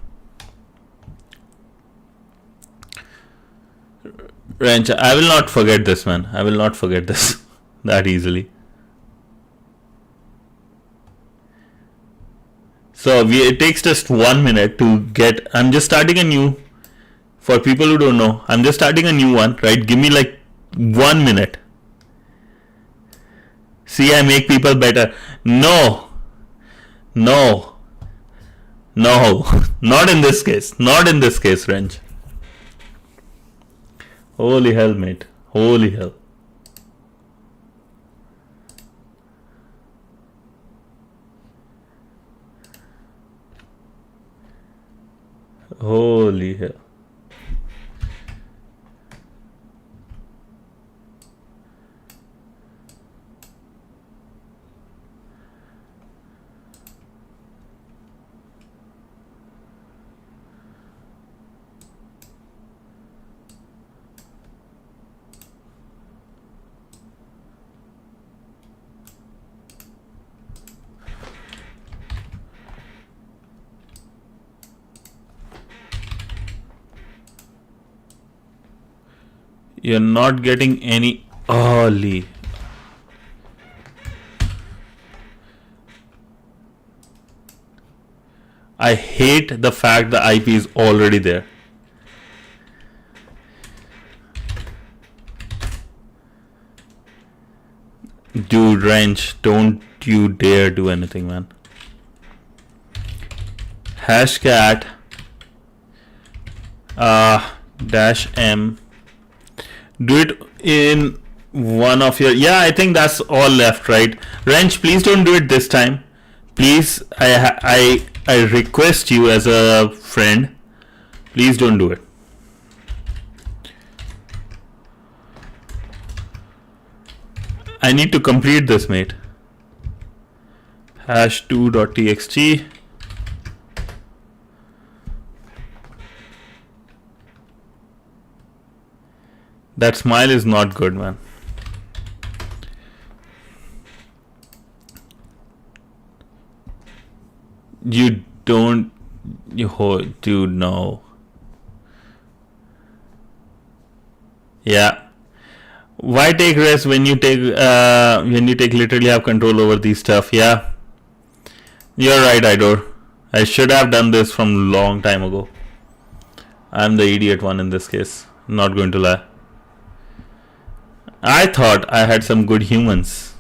Wrench, I will not forget this, man. I will not forget this that easily. So it takes just 1 minute to get. I'm just starting a new. For people who don't know, I'm just starting a new one, right? Give me like 1 minute. See, I make people better. No. No. No. Not in this case. Not in this case, Wrench. Holy hell, mate. Holy hell. Holy hell. You're not getting any early. I hate the fact the IP is already there. Dude, Wrench, don't you dare do anything, man. Hashcat -m. Do it in one of your... Yeah, I think that's all left, right? Wrench, please don't do it this time. Please, I request you as a friend. Please don't do it. I need to complete this, mate. #2.txt. That smile is not good, man. You don't... Dude, no. Yeah. Why take rest when you take literally have control over these stuff? Yeah. You're right, Idor. I should have done this from long time ago. I'm the idiot one in this case. Not going to lie. I thought I had some good humans.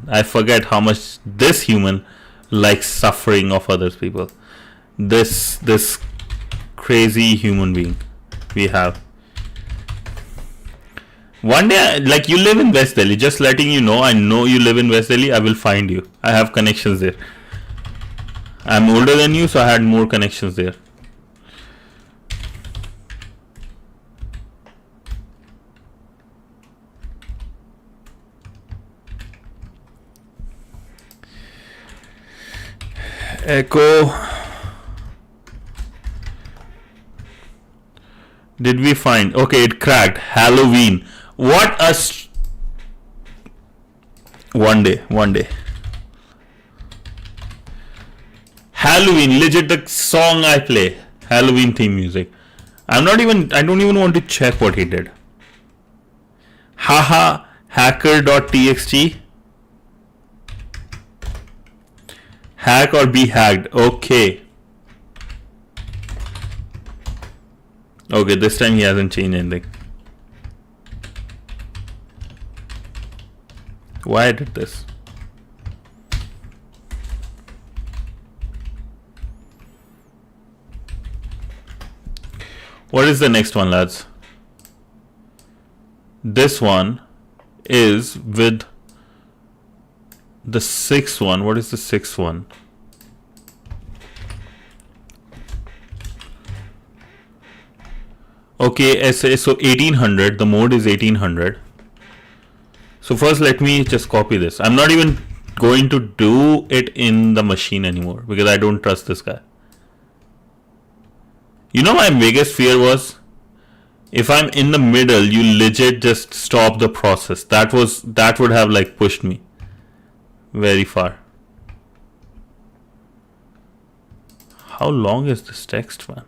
I forget how much this human likes suffering of other people. This crazy human being we have. One day, like, you live in West Delhi, just letting you know, I know you live in West Delhi, I will find you. I have connections there. I'm older than you, so I had more connections there. Echo. Did we find? Okay, it cracked. Halloween. What a... One day. Halloween. Legit the song I play. Halloween theme music. I don't even want to check what he did. Haha. Hacker.txt. Hack or be hacked. Okay. Okay, this time he hasn't changed anything. Why I did this? What is the next one, lads? This one is with the sixth one. What is the sixth one? Okay, so 1800. The mode is 1800. So first let me just copy this. I'm not even going to do it in the machine anymore because I don't trust this guy. You know, my biggest fear was if I'm in the middle, you legit just stop the process. That would have like pushed me very far. How long is this text, man?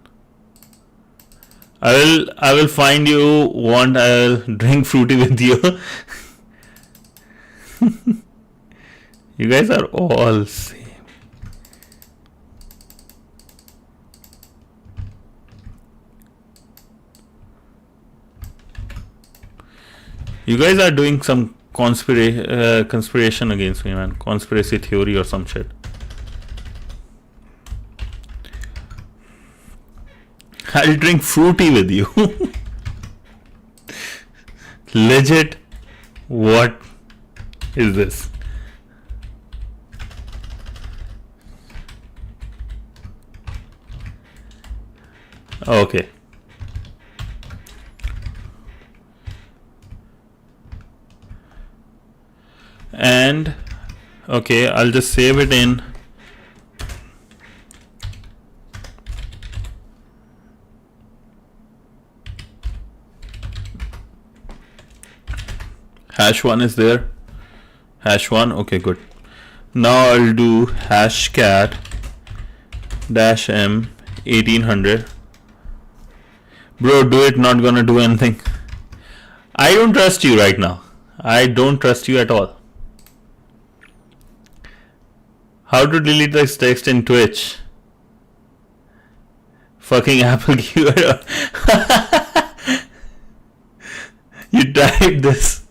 I will find you. I'll drink fruity with you. You guys are all same. You guys are doing some conspiration against me, man. Conspiracy theory or some shit. I'll drink fruity with you. Legit. What is this? Okay. And okay, I'll just save it in #1 is there. #1, okay, good. Now I'll do hashcat -m 1800. Bro, do it, not gonna do anything. I don't trust you right now. I don't trust you at all. How to delete this text in Twitch? Fucking Apple keyword. You type this.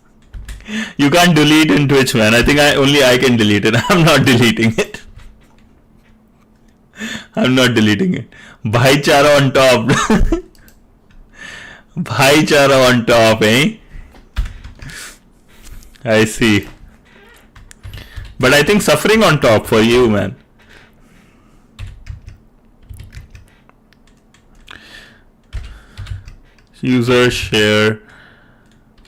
You can't delete in Twitch, man. I think only I can delete it. I'm not deleting it. I'm not deleting it. Bhaichara on top. Bhaichara on top, eh? I see. But I think suffering on top for you, man. User share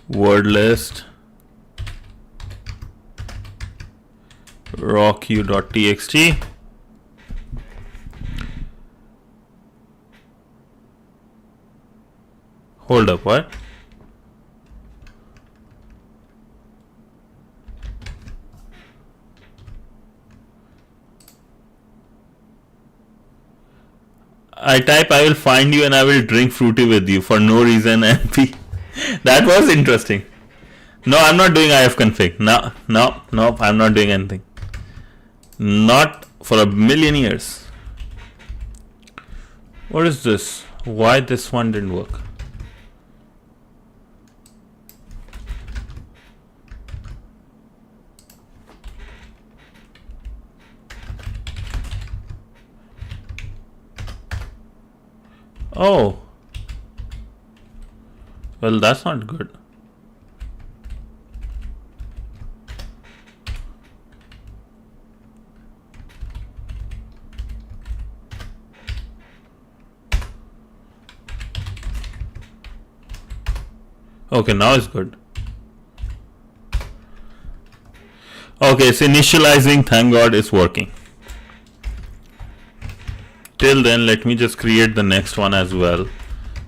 word list rocku.txt. Hold up, what? I type I will find you and I will drink fruity with you for no reason and that was interesting. No, I'm not doing ifconfig. No, I'm not doing anything. Not for a million years. What is this? Why this one didn't work? Oh. Well, that's not good. Okay, now it's good. Okay, it's initializing. Thank God it's working. Till then, let me just create the next one as well.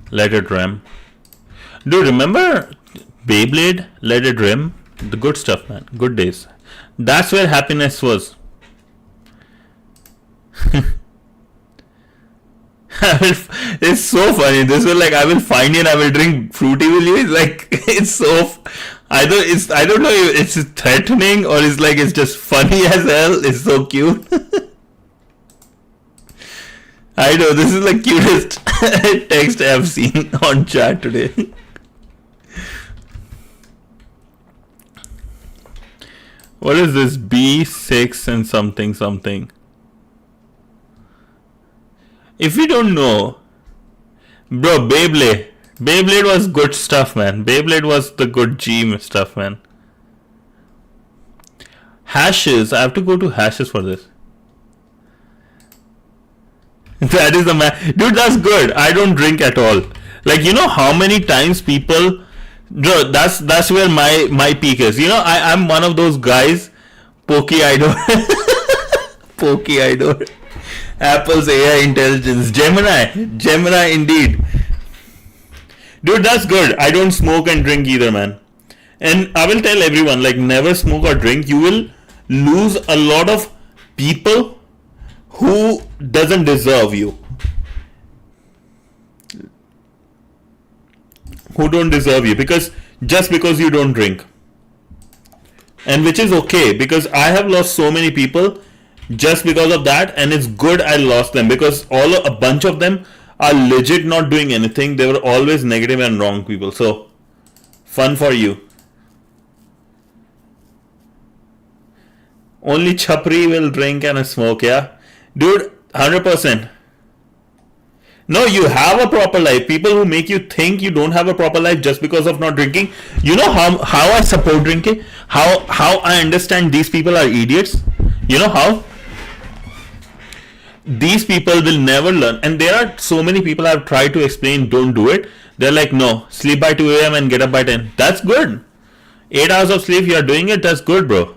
Let it rim. Dude, remember Beyblade? Let it rim? The good stuff, man. Good days. That's where happiness was. It's so funny. This was like, I will find you and I will drink fruity with you. It's like, it's so. I don't know if it's threatening or it's like it's just funny as hell. It's so cute. I know, this is the cutest text I've seen on chat today. What is this? B6 and something. If you don't know, bro, Beyblade was good stuff, man. Beyblade was the good G stuff, man. Hashes, I have to go to hashes for this. That is the man. Dude, that's good. I don't drink at all. Like, you know how many times people... Bro, that's where my peak is. You know, I'm one of those guys. Pokey Idol. Pokey Idol. Apple's AI intelligence. Gemini indeed. Dude, that's good. I don't smoke and drink either, man. And I will tell everyone, like, never smoke or drink. You will lose a lot of people who doesn't deserve you, who don't deserve you, because just because you don't drink, and which is okay, because I have lost so many people just because of that, and it's good I lost them, because a bunch of them are legit not doing anything. They were always negative and wrong people. So fun for you. Only chapri will drink and smoke, yeah? Dude, 100%. No, you have a proper life. People who make you think you don't have a proper life just because of not drinking. You know how I support drinking? How I understand these people are idiots? You know how? These people will never learn. And there are so many people I've tried to explain don't do it. They're like, no, sleep by 2 a.m. and get up by 10. That's good. 8 hours of sleep, you're doing it, that's good, bro.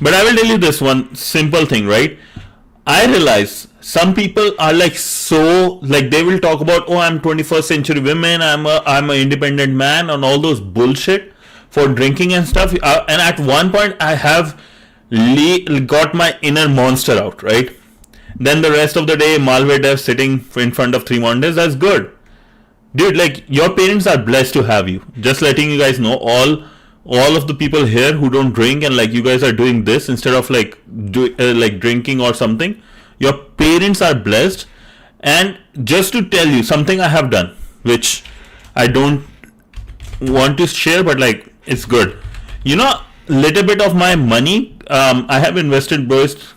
But I will tell you this one simple thing, right? I realize some people are like so like they will talk about, oh, I'm 21st century women, I'm an independent man, and all those bullshit for drinking and stuff. And at one point I have got my inner monster out, right? Then the rest of the day malware dev sitting in front of 3 monitors, that's good. Dude, like your parents are blessed to have you. Just letting you guys know, all of the people here who don't drink and like you guys are doing this instead of like like drinking or something, your parents are blessed. And just to tell you something I have done, which I don't want to share, but like it's good. You know, little bit of my money, I have invested both.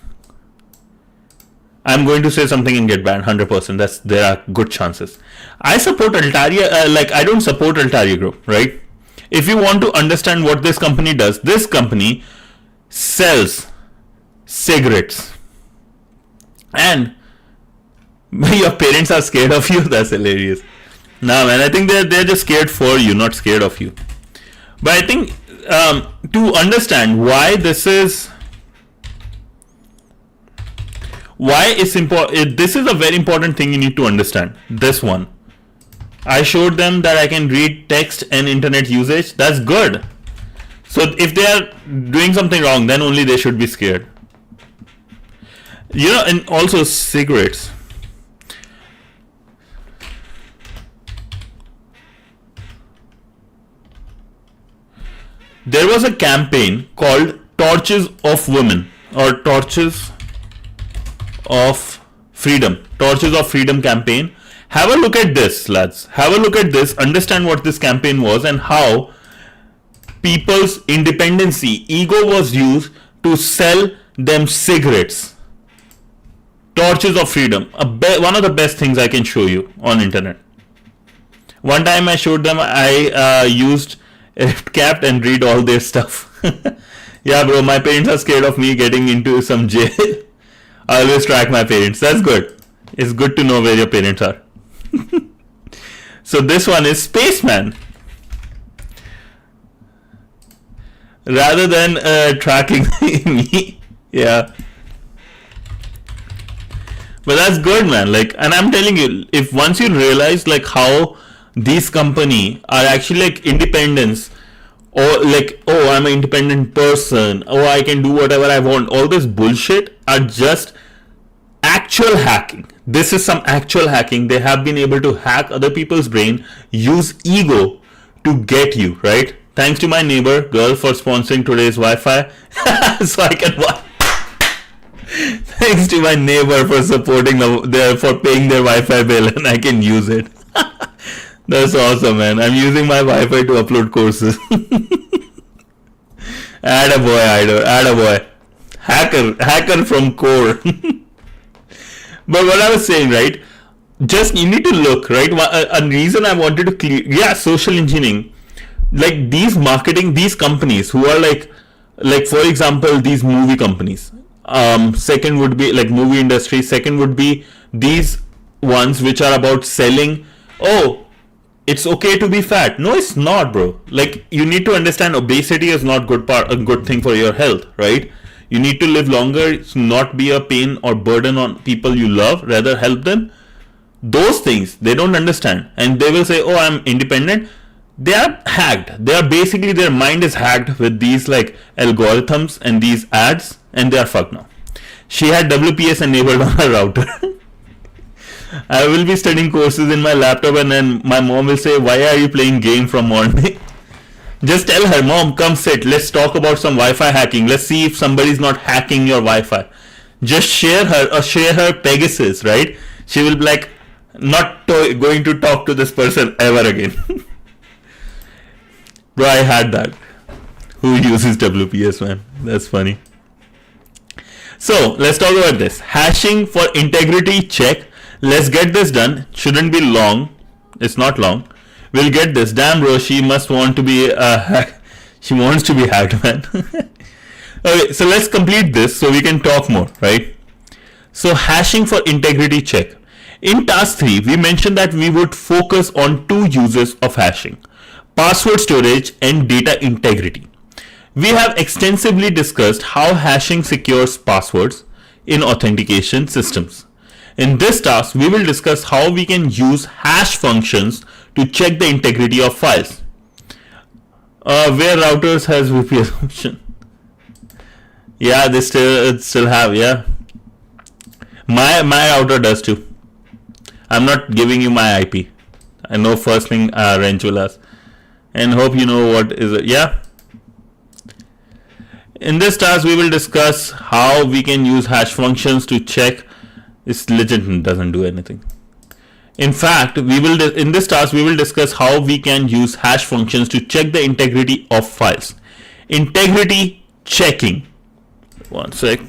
I'm going to say something and get banned 100%. There are good chances. I support Altaria, like I don't support Altaria Group, right? If you want to understand what this company does, this company sells cigarettes. And your parents are scared of you. That's hilarious. Nah, man, I think they're just scared for you, not scared of you. But I think to understand why this is important, this is a very important thing you need to understand. This one, I showed them that I can read text and internet usage. That's good. So if they are doing something wrong, then only they should be scared. You know, and also cigarettes. There was a campaign called Torches of Women or Torches of Freedom. Torches of Freedom campaign. Have a look at this, lads. Have a look at this. Understand what this campaign was and how people's independency, ego was used to sell them cigarettes. Torches of Freedom. One of the best things I can show you on internet. One time I showed them, I used Capped and read all their stuff. Yeah, bro, my parents are scared of me getting into some jail. I always track my parents. That's good. It's good to know where your parents are. So this one is Spaceman. Rather than tracking me. Yeah. But that's good, man. Like, and I'm telling you, if once you realize like how these company are actually like independence, or like, oh, I'm an independent person, oh, I can do whatever I want, all this bullshit are just actual hacking. This is some actual hacking. They have been able to hack other people's brain, use ego to get you, right? Thanks to my neighbor girl for sponsoring today's Wi-Fi. So I can watch. Thanks to my neighbor for supporting for paying their Wi-Fi bill, and I can use it. That's awesome, man. I'm using my Wi-Fi to upload courses. Attaboy, Idol. Attaboy. Hacker from core. But what I was saying, right? Just you need to look, right? A reason I wanted to clear, yeah, social engineering. Like these companies who are like for example, these movie companies. Second would be like movie industry. Second would be these ones which are about selling. Oh, it's okay to be fat. No, it's not, bro. Like you need to understand obesity is not a good thing for your health, right? You need to live longer, not be a pain or burden on people you love, rather help them. Those things they don't understand, and they will say, oh, I'm independent. They are hacked. They are basically, their mind is hacked with these like algorithms and these ads, and they are fucked now. She had WPS enabled on her router. I will be studying courses in my laptop, and then my mom will say, why are you playing game from morning? Just tell her, mom, come sit. Let's talk about some Wi-Fi hacking. Let's see if somebody's not hacking your Wi-Fi. Just share her Pegasus, right? She will be like, not going to talk to this person ever again. Bro, I had that. Who uses WPS, man? That's funny. So let's talk about this. Hashing for integrity check. Let's get this done. Shouldn't be long. It's not long. We'll get this. Damn, bro, she must want to be she wants to be hacked, man. Okay, so let's complete this so we can talk more, right? So hashing for integrity check. In task 3, we mentioned that we would focus on two uses of hashing: password storage and data integrity. We have extensively discussed how hashing secures passwords in authentication systems. In this task, we will discuss how we can use hash functions to check the integrity of files. Where routers has VPS function? Yeah, they still have, yeah. My router does too. I'm not giving you my IP. I know first thing Wrench will ask. And hope you know what is it. Yeah. In this task, we will discuss how we can use hash functions to check. It's legit doesn't do anything. In fact, in this task we will discuss how we can use hash functions to check the integrity of files. Integrity checking. One sec.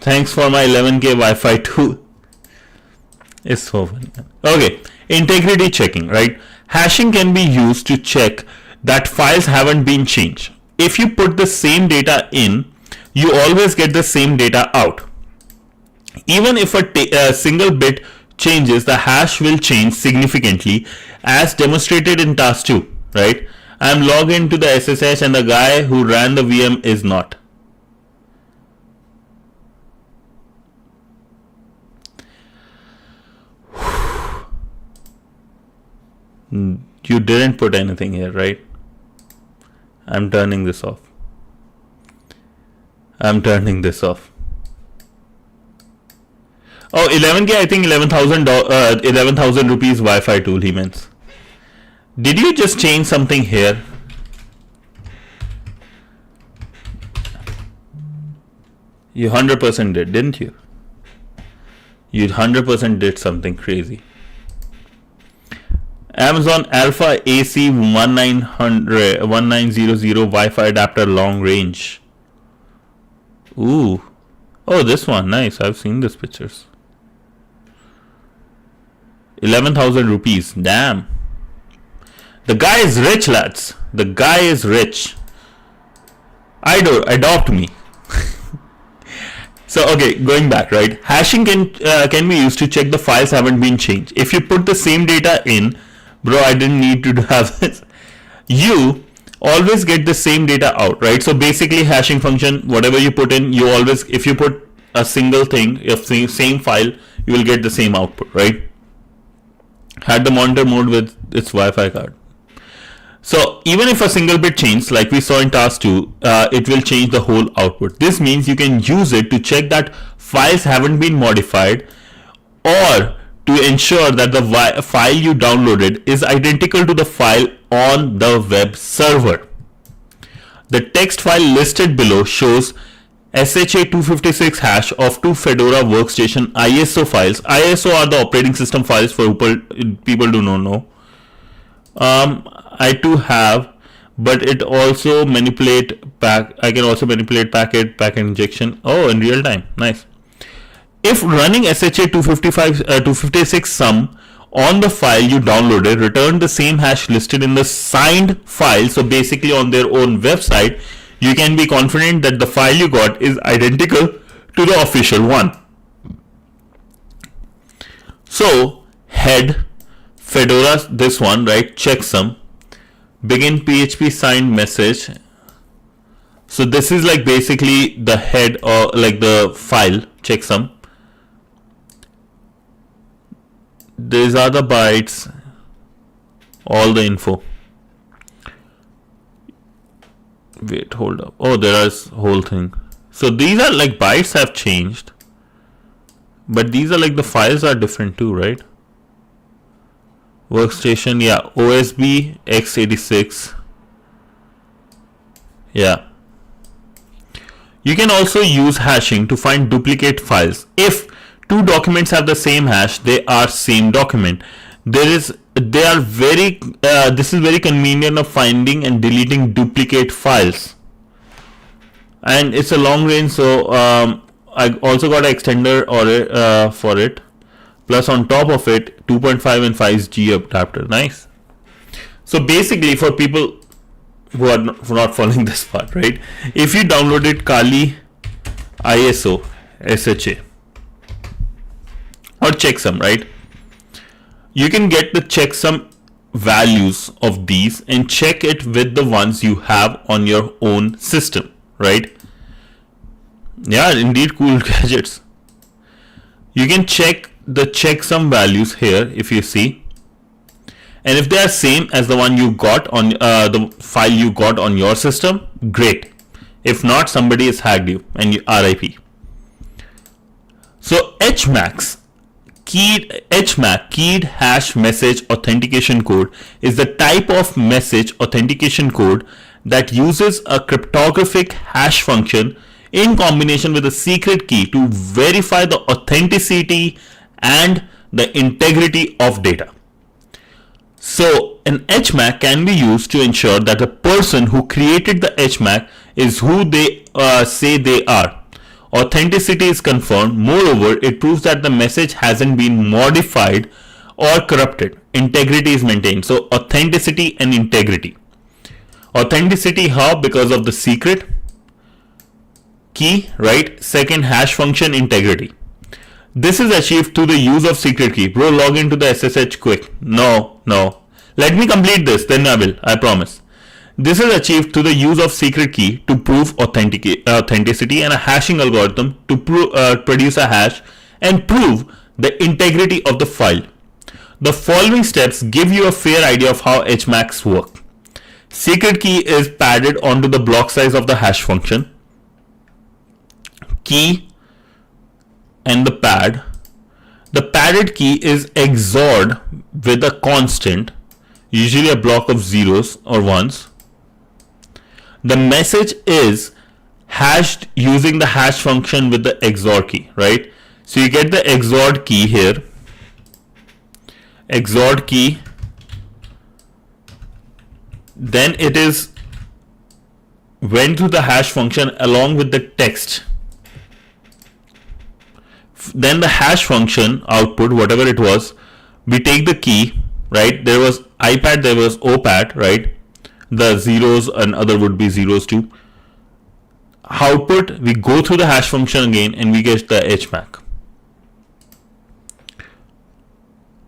Thanks for my 11K Wi-Fi too. It's so funny. Okay, integrity checking, right? Hashing can be used to check that files haven't been changed. If you put the same data in, you always get the same data out. Even if a single bit changes, the hash will change significantly, as demonstrated in task 2, right? I'm logged into the SSH and the guy who ran the VM is not. You didn't put anything here, right? I'm turning this off. I'm turning this off. Oh, 11K, I think 11,000 rupees Wi-Fi tool he meant. Did you just change something here? You 100% did, didn't you? You 100% did something crazy. Amazon Alpha AC 1900 1900 Wi-Fi adapter long range. Ooh. Oh, this one. Nice. I've seen these pictures. 11,000 rupees. Damn. The guy is rich, lads. The guy is rich. Adopt me. So, okay, going back, right? Hashing can be used to check the files haven't been changed. If you put the same data in, bro, I didn't need to have this. You always get the same data out, right? So basically, hashing function, whatever you put in, you always, if you put a single thing, if same file, you will get the same output, right? Had the monitor mode with its Wi-Fi card. So even if a single bit changes, like we saw in task 2, it will change the whole output. This means you can use it to check that files haven't been modified, or to ensure that the file you downloaded is identical to the file on the web server. The text file listed below shows SHA-256 hash of two Fedora Workstation ISO files. ISO are the operating system files for people do not know. I too have, but it also I can also manipulate packet injection. Oh, in real time. Nice. If running SHA-256 sum on the file you downloaded return the same hash listed in the signed file, so basically on their own website, you can be confident that the file you got is identical to the official one. So head Fedora, this one, right? Checksum, begin PHP signed message. So this is like basically the head or like the file checksum. These are the bytes, all the info. Wait, hold up. Oh, there is whole thing. So these are like bytes have changed, but these are like the files are different too, right? Workstation, yeah, OSB x86. Yeah. You can also use hashing to find duplicate files. If two documents have the same hash, they are same document. This is very convenient of finding and deleting duplicate files. And it's a long range, so I also got an extender for it. Plus on top of it, 2.5 and 5G adapter. Nice. So basically, for people who are not following this part, right? If you downloaded Kali ISO SHA or checksum, right? You can get the checksum values of these and check it with the ones you have on your own system, right? Yeah, indeed, cool gadgets. You can check the checksum values here if you see, and if they are same as the one you got on the file you got on your system, great. If not, somebody has hacked you and you RIP. So HMAC keyed hash message authentication code is the type of message authentication code that uses a cryptographic hash function in combination with a secret key to verify the authenticity and the integrity of data. So an HMAC can be used to ensure that the person who created the HMAC is who they say they are. Authenticity is confirmed. Moreover, it proves that the message hasn't been modified or corrupted. Integrity is maintained. So authenticity and integrity. Authenticity, how? Because of the secret key, right? Second, hash function integrity. This is achieved through the use of secret key. Bro, log into the SSH quick. No. Let me complete this, then I will. I promise. This is achieved through the use of secret key to prove authenticity and a hashing algorithm to produce a hash and prove the integrity of the file. The following steps give you a fair idea of how HMACs work. Secret key is padded onto the block size of the hash function. Key and the pad. The padded key is XORed with a constant, usually a block of zeros or ones. The message is hashed using the hash function with the XOR key, right? So you get the XORed key here. XORed key. Then it is went through the hash function along with the text. Then the hash function output, whatever it was, we take the key, right? There was IPAD, there was OPAD, right? The zeros and other would be zeros too. Output, we go through the hash function again and we get the HMAC.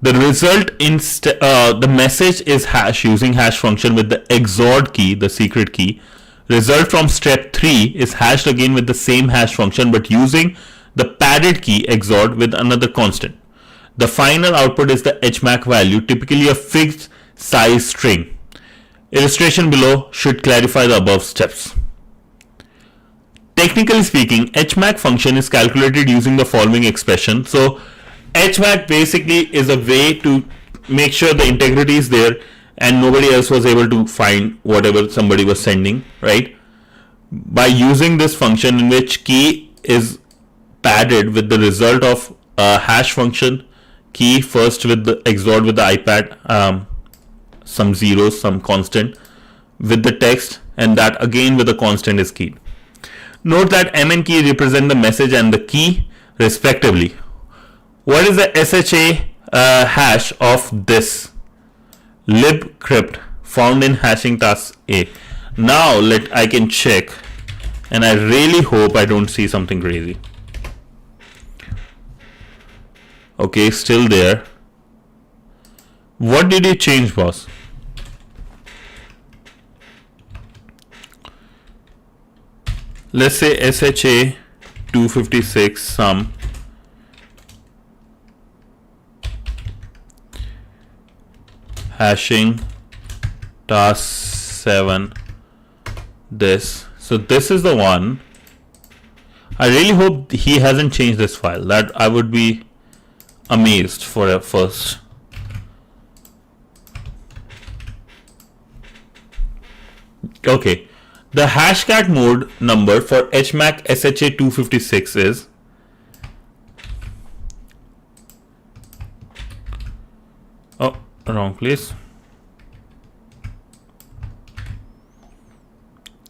The result the message is hash using hash function with the XORed key, the secret key. Result from step 3 is hashed again with the same hash function but using the padded key XORed with another constant. The final output is the HMAC value, typically a fixed size string. Illustration below should clarify the above steps. Technically speaking, HMAC function is calculated using the following expression. So HMAC basically is a way to make sure the integrity is there and nobody else was able to find whatever somebody was sending, right? By using this function in which key is padded with the result of a hash function, key first with the XORed with the IPAD, some zeros, some constant with the text, and that again with the constant is keyed. Note that M and key represent the message and the key respectively. What is the SHA hash of this libcrypt found in hashing task A? Now I can check, and I really hope I don't see something crazy. Okay, still there. What did you change, boss? Let's say SHA 256 sum hashing task 7 this. So this is the one. I really hope he hasn't changed this file. That I would be amazed for a first. Okay, The hashcat mode number for HMAC SHA 256 is wrong place.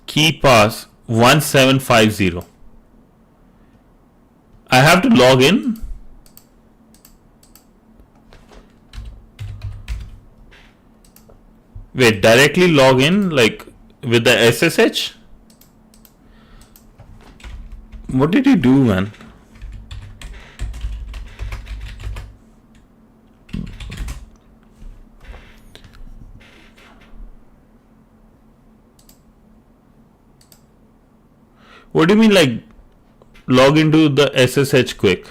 Key pass 1750. I have to log in. Wait, directly log in like with the SSH? What did you do, man? What do you mean, like, log into the SSH quick?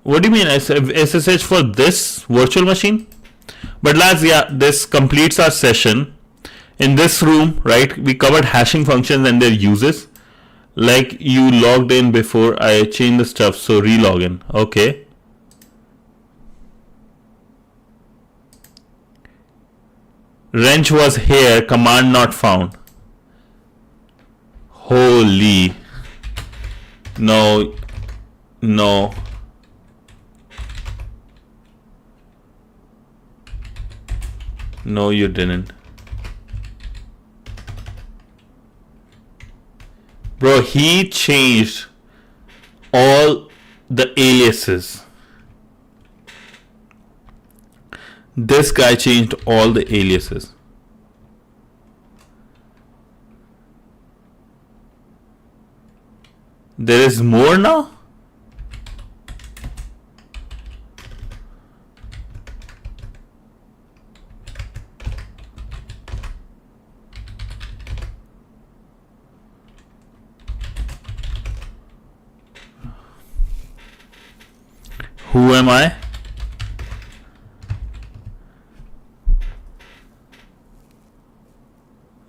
What do you mean SSH for this virtual machine? But lads, yeah, this completes our session. In this room, right, we covered hashing functions and their uses. Like, you logged in before I changed the stuff, so re-log in. Okay. Wrench was here, command not found. Holy. No. No. No, you didn't. Bro, he changed all the aliases. This guy changed all the aliases. There is more now? Who am I?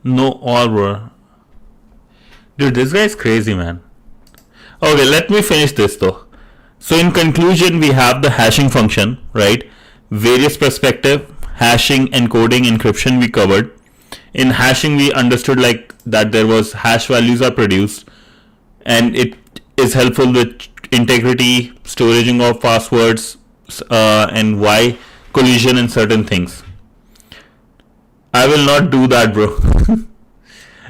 No, all bro. Dude, this guy is crazy, man. Okay, let me finish this though. So in conclusion, we have the hashing function, right? Various perspective, hashing, encoding, encryption we covered. In hashing, we understood like that there was hash values are produced, and it is helpful with integrity, storaging of passwords, and why collision and certain things. I will not do that, bro.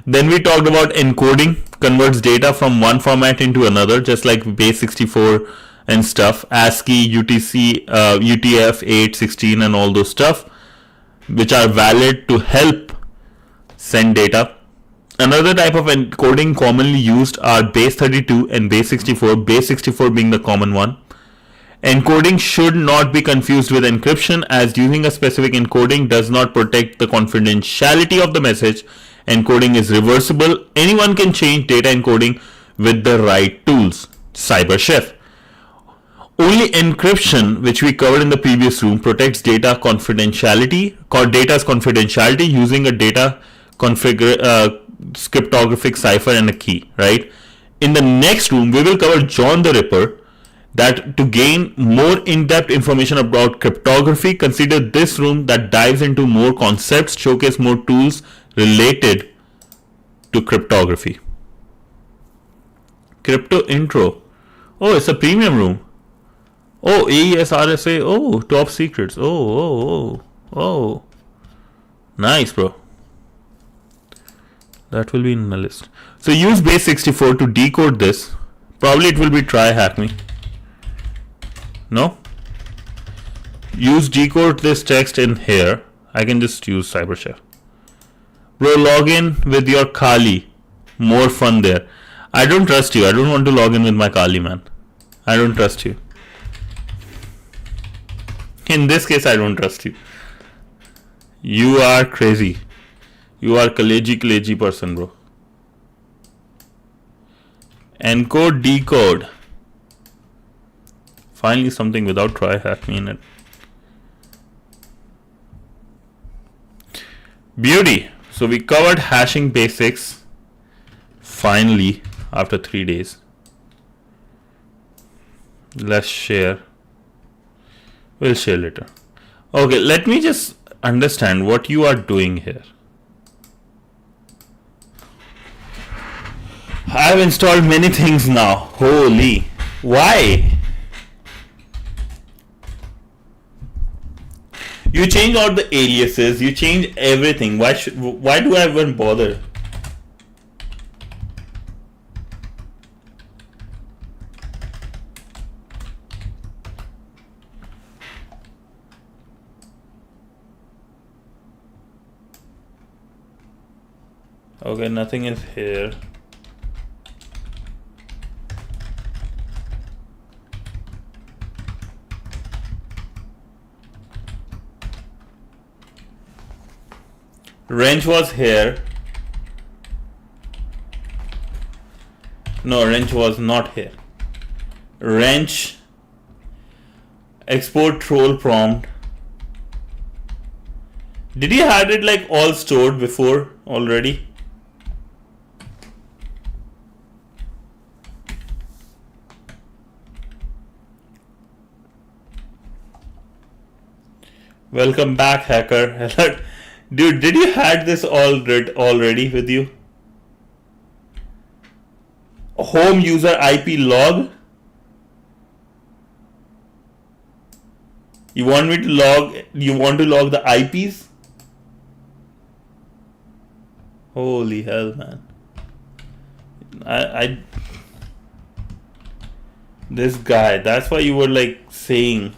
Then we talked about encoding, converts data from one format into another, just like base64 and stuff, ASCII, UTC, UTF-8, 16 and all those stuff, which are valid to help send data. Another type of encoding commonly used are base32 and base64, base64 being the common one. Encoding should not be confused with encryption, as using a specific encoding does not protect the confidentiality of the message. Encoding is reversible. Anyone can change data encoding with the right tools. CyberChef. Only encryption, which we covered in the previous room, protects data's confidentiality using a data cryptographic cipher and a key, right? In the next room, we will cover John the Ripper. That to gain more in-depth information about cryptography, consider this room that dives into more concepts, showcase more tools related to cryptography. Crypto intro. Oh, it's a premium room. Oh, AES RSA. Oh, top secrets. Oh. Nice, bro. That will be in the list. So use base64 to decode this. Probably it will be try hack me. No? Use decode this text in here. I can just use CyberChef. Bro, log in with your Kali. More fun there. I don't trust you. I don't want to log in with my Kali, man. I don't trust you. In this case, I don't trust you. You are crazy. You are Kaleji person, bro. Encode, decode. Finally something without try hack me in it. Beauty. So we covered hashing basics. Finally, after 3 days. Let's share. We'll share later. Okay, let me just understand what you are doing here. I've installed many things now. Holy. Why? You change out the aliases, you change everything. Why do I even bother? Okay, nothing is here. Wrench was here. No, wrench was not here. Wrench. Export troll prompt. Did you had it like all stored before already? Welcome back, hacker. Dude, did you had this all already with you? Home user IP log. You want me to log? You want to log the IPs? Holy hell, man! I this guy. That's why you were like saying.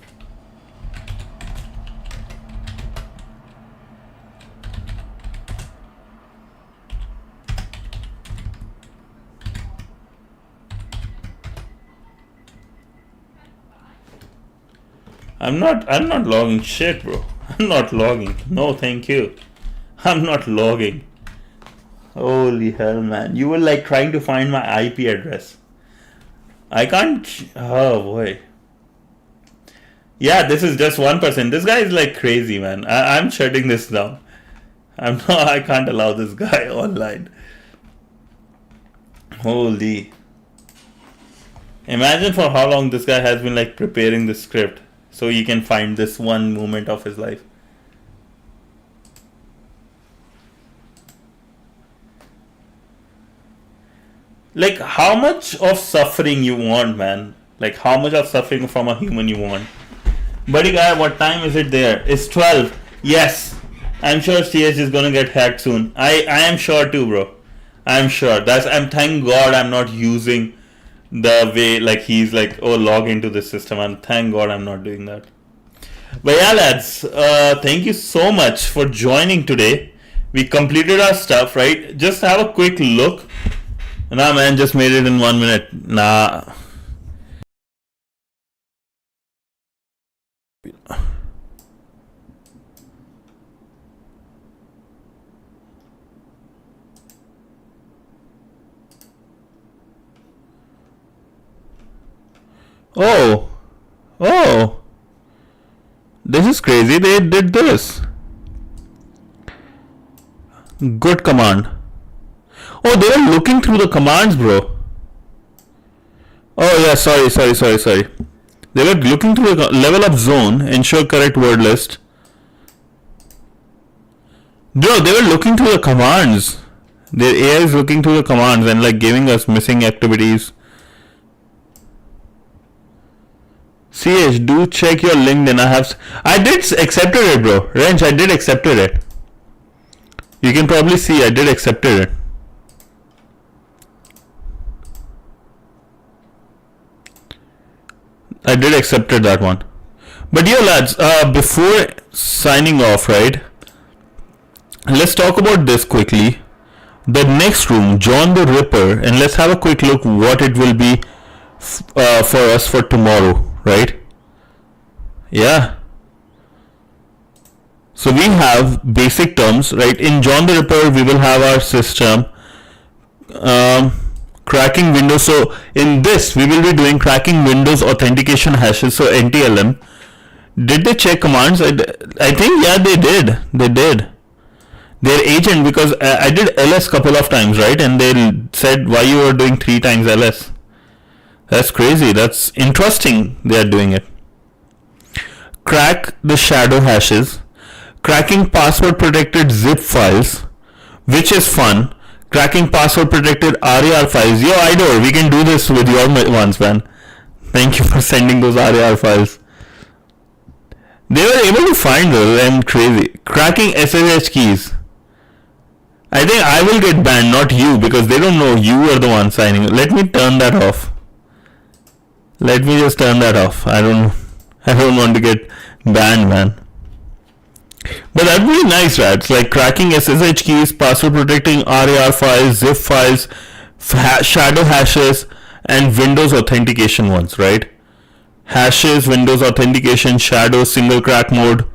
I'm not logging shit, bro. I'm not logging. No, thank you. I'm not logging. Holy hell, man. You were like trying to find my IP address. I can't. Oh, boy. Yeah, this is just 1%. This guy is like crazy, man. I'm shutting this down. I can't allow this guy online. Holy. Imagine for how long this guy has been like preparing the script. So you can find this one moment of his life. Like, how much of suffering you want, man? Like, how much of suffering from a human you want? Buddy guy, what time is it there? It's 12. Yes. I'm sure CH is gonna get hacked soon. I am sure too, bro. I'm sure. Thank God I'm not using the way like he's like, oh, log into the system, and thank God I'm not doing that. But yeah, lads, thank you so much for joining today. We completed our stuff, right? Just have a quick look. Nah, man, just made it in 1 minute. Nah. Oh, this is crazy. They did this. Good command. Oh, they were looking through the commands, bro. Oh yeah, sorry. They were looking through the level up zone, ensure correct word list. Bro, they were looking through the commands. Their AI is looking through the commands and like giving us missing activities. CH, do check your LinkedIn. I did accepted it, bro. Wrench, I did accepted it. You can probably see I did accepted it. I did accepted that one. But yeah, lads, before signing off, right? Let's talk about this quickly. The next room, John the Ripper, and let's have a quick look what it will be for us for tomorrow, right? Yeah. So we have basic terms, right? In John the Ripper, we will have our system. Cracking Windows. So in this, we will be doing cracking Windows authentication hashes. So NTLM. Did they check commands? I think yeah, they did. They did. Their agent, because I did ls couple of times, right? And they said why you were doing 3 times ls. That's crazy. That's interesting. They are doing it. Crack the shadow hashes. Cracking password protected zip files, which is fun. Cracking password protected RAR files. Yo, Idor, we can do this with your ones, man. Thank you for sending those RAR files. They were able to find those. I'm crazy. Cracking SSH keys. I think I will get banned, not you, because they don't know you are the one signing. Let me turn that off. Let me just turn that off. I don't want to get banned, man. But that'd be nice, right? It's like cracking SSH keys, password protecting RAR files, zip files, shadow hashes, and Windows authentication ones, right? Hashes, Windows authentication, shadow, single crack mode,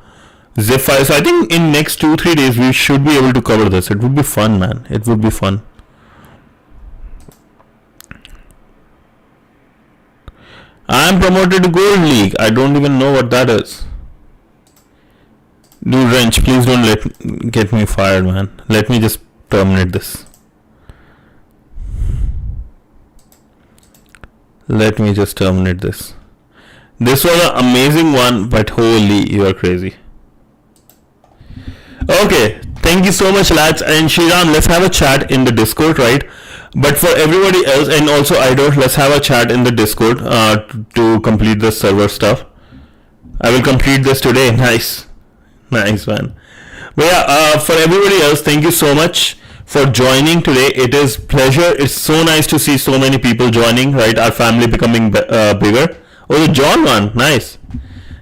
zip files. So I think in next 2-3 days we should be able to cover this. It would be fun, man. It would be fun. I'm promoted to Gold League. I don't even know what that is. Dude, Wrench, please don't get me fired, man. Let me just terminate this. Let me just terminate this. This was an amazing one, but holy, you are crazy. Okay, thank you so much, lads. And Shriram, let's have a chat in the Discord, right? But for everybody else, and also Idor, let's have a chat in the Discord to complete the server stuff. I will complete this today. Nice. Nice, man. But yeah, for everybody else, thank you so much for joining today. It is pleasure. It's so nice to see so many people joining, right? Our family becoming bigger. Oh, the John one. Nice.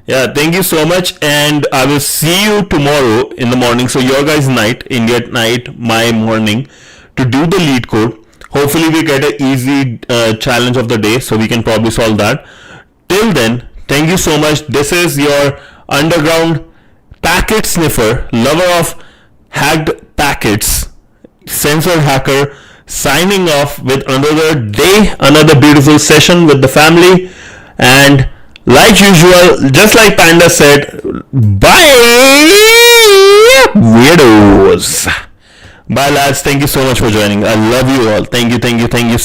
Yeah, thank you so much. And I will see you tomorrow in the morning. So your guys' night, India night, my morning, to do the lead code. Hopefully we get an easy challenge of the day, so we can probably solve that. Till then, thank you so much. This is your underground packet sniffer, lover of hacked packets, censored hacker, signing off with another day, another beautiful session with the family. And like usual, just like Panda said, bye weirdos. Bye lads, thank you so much for joining. I love you all. Thank you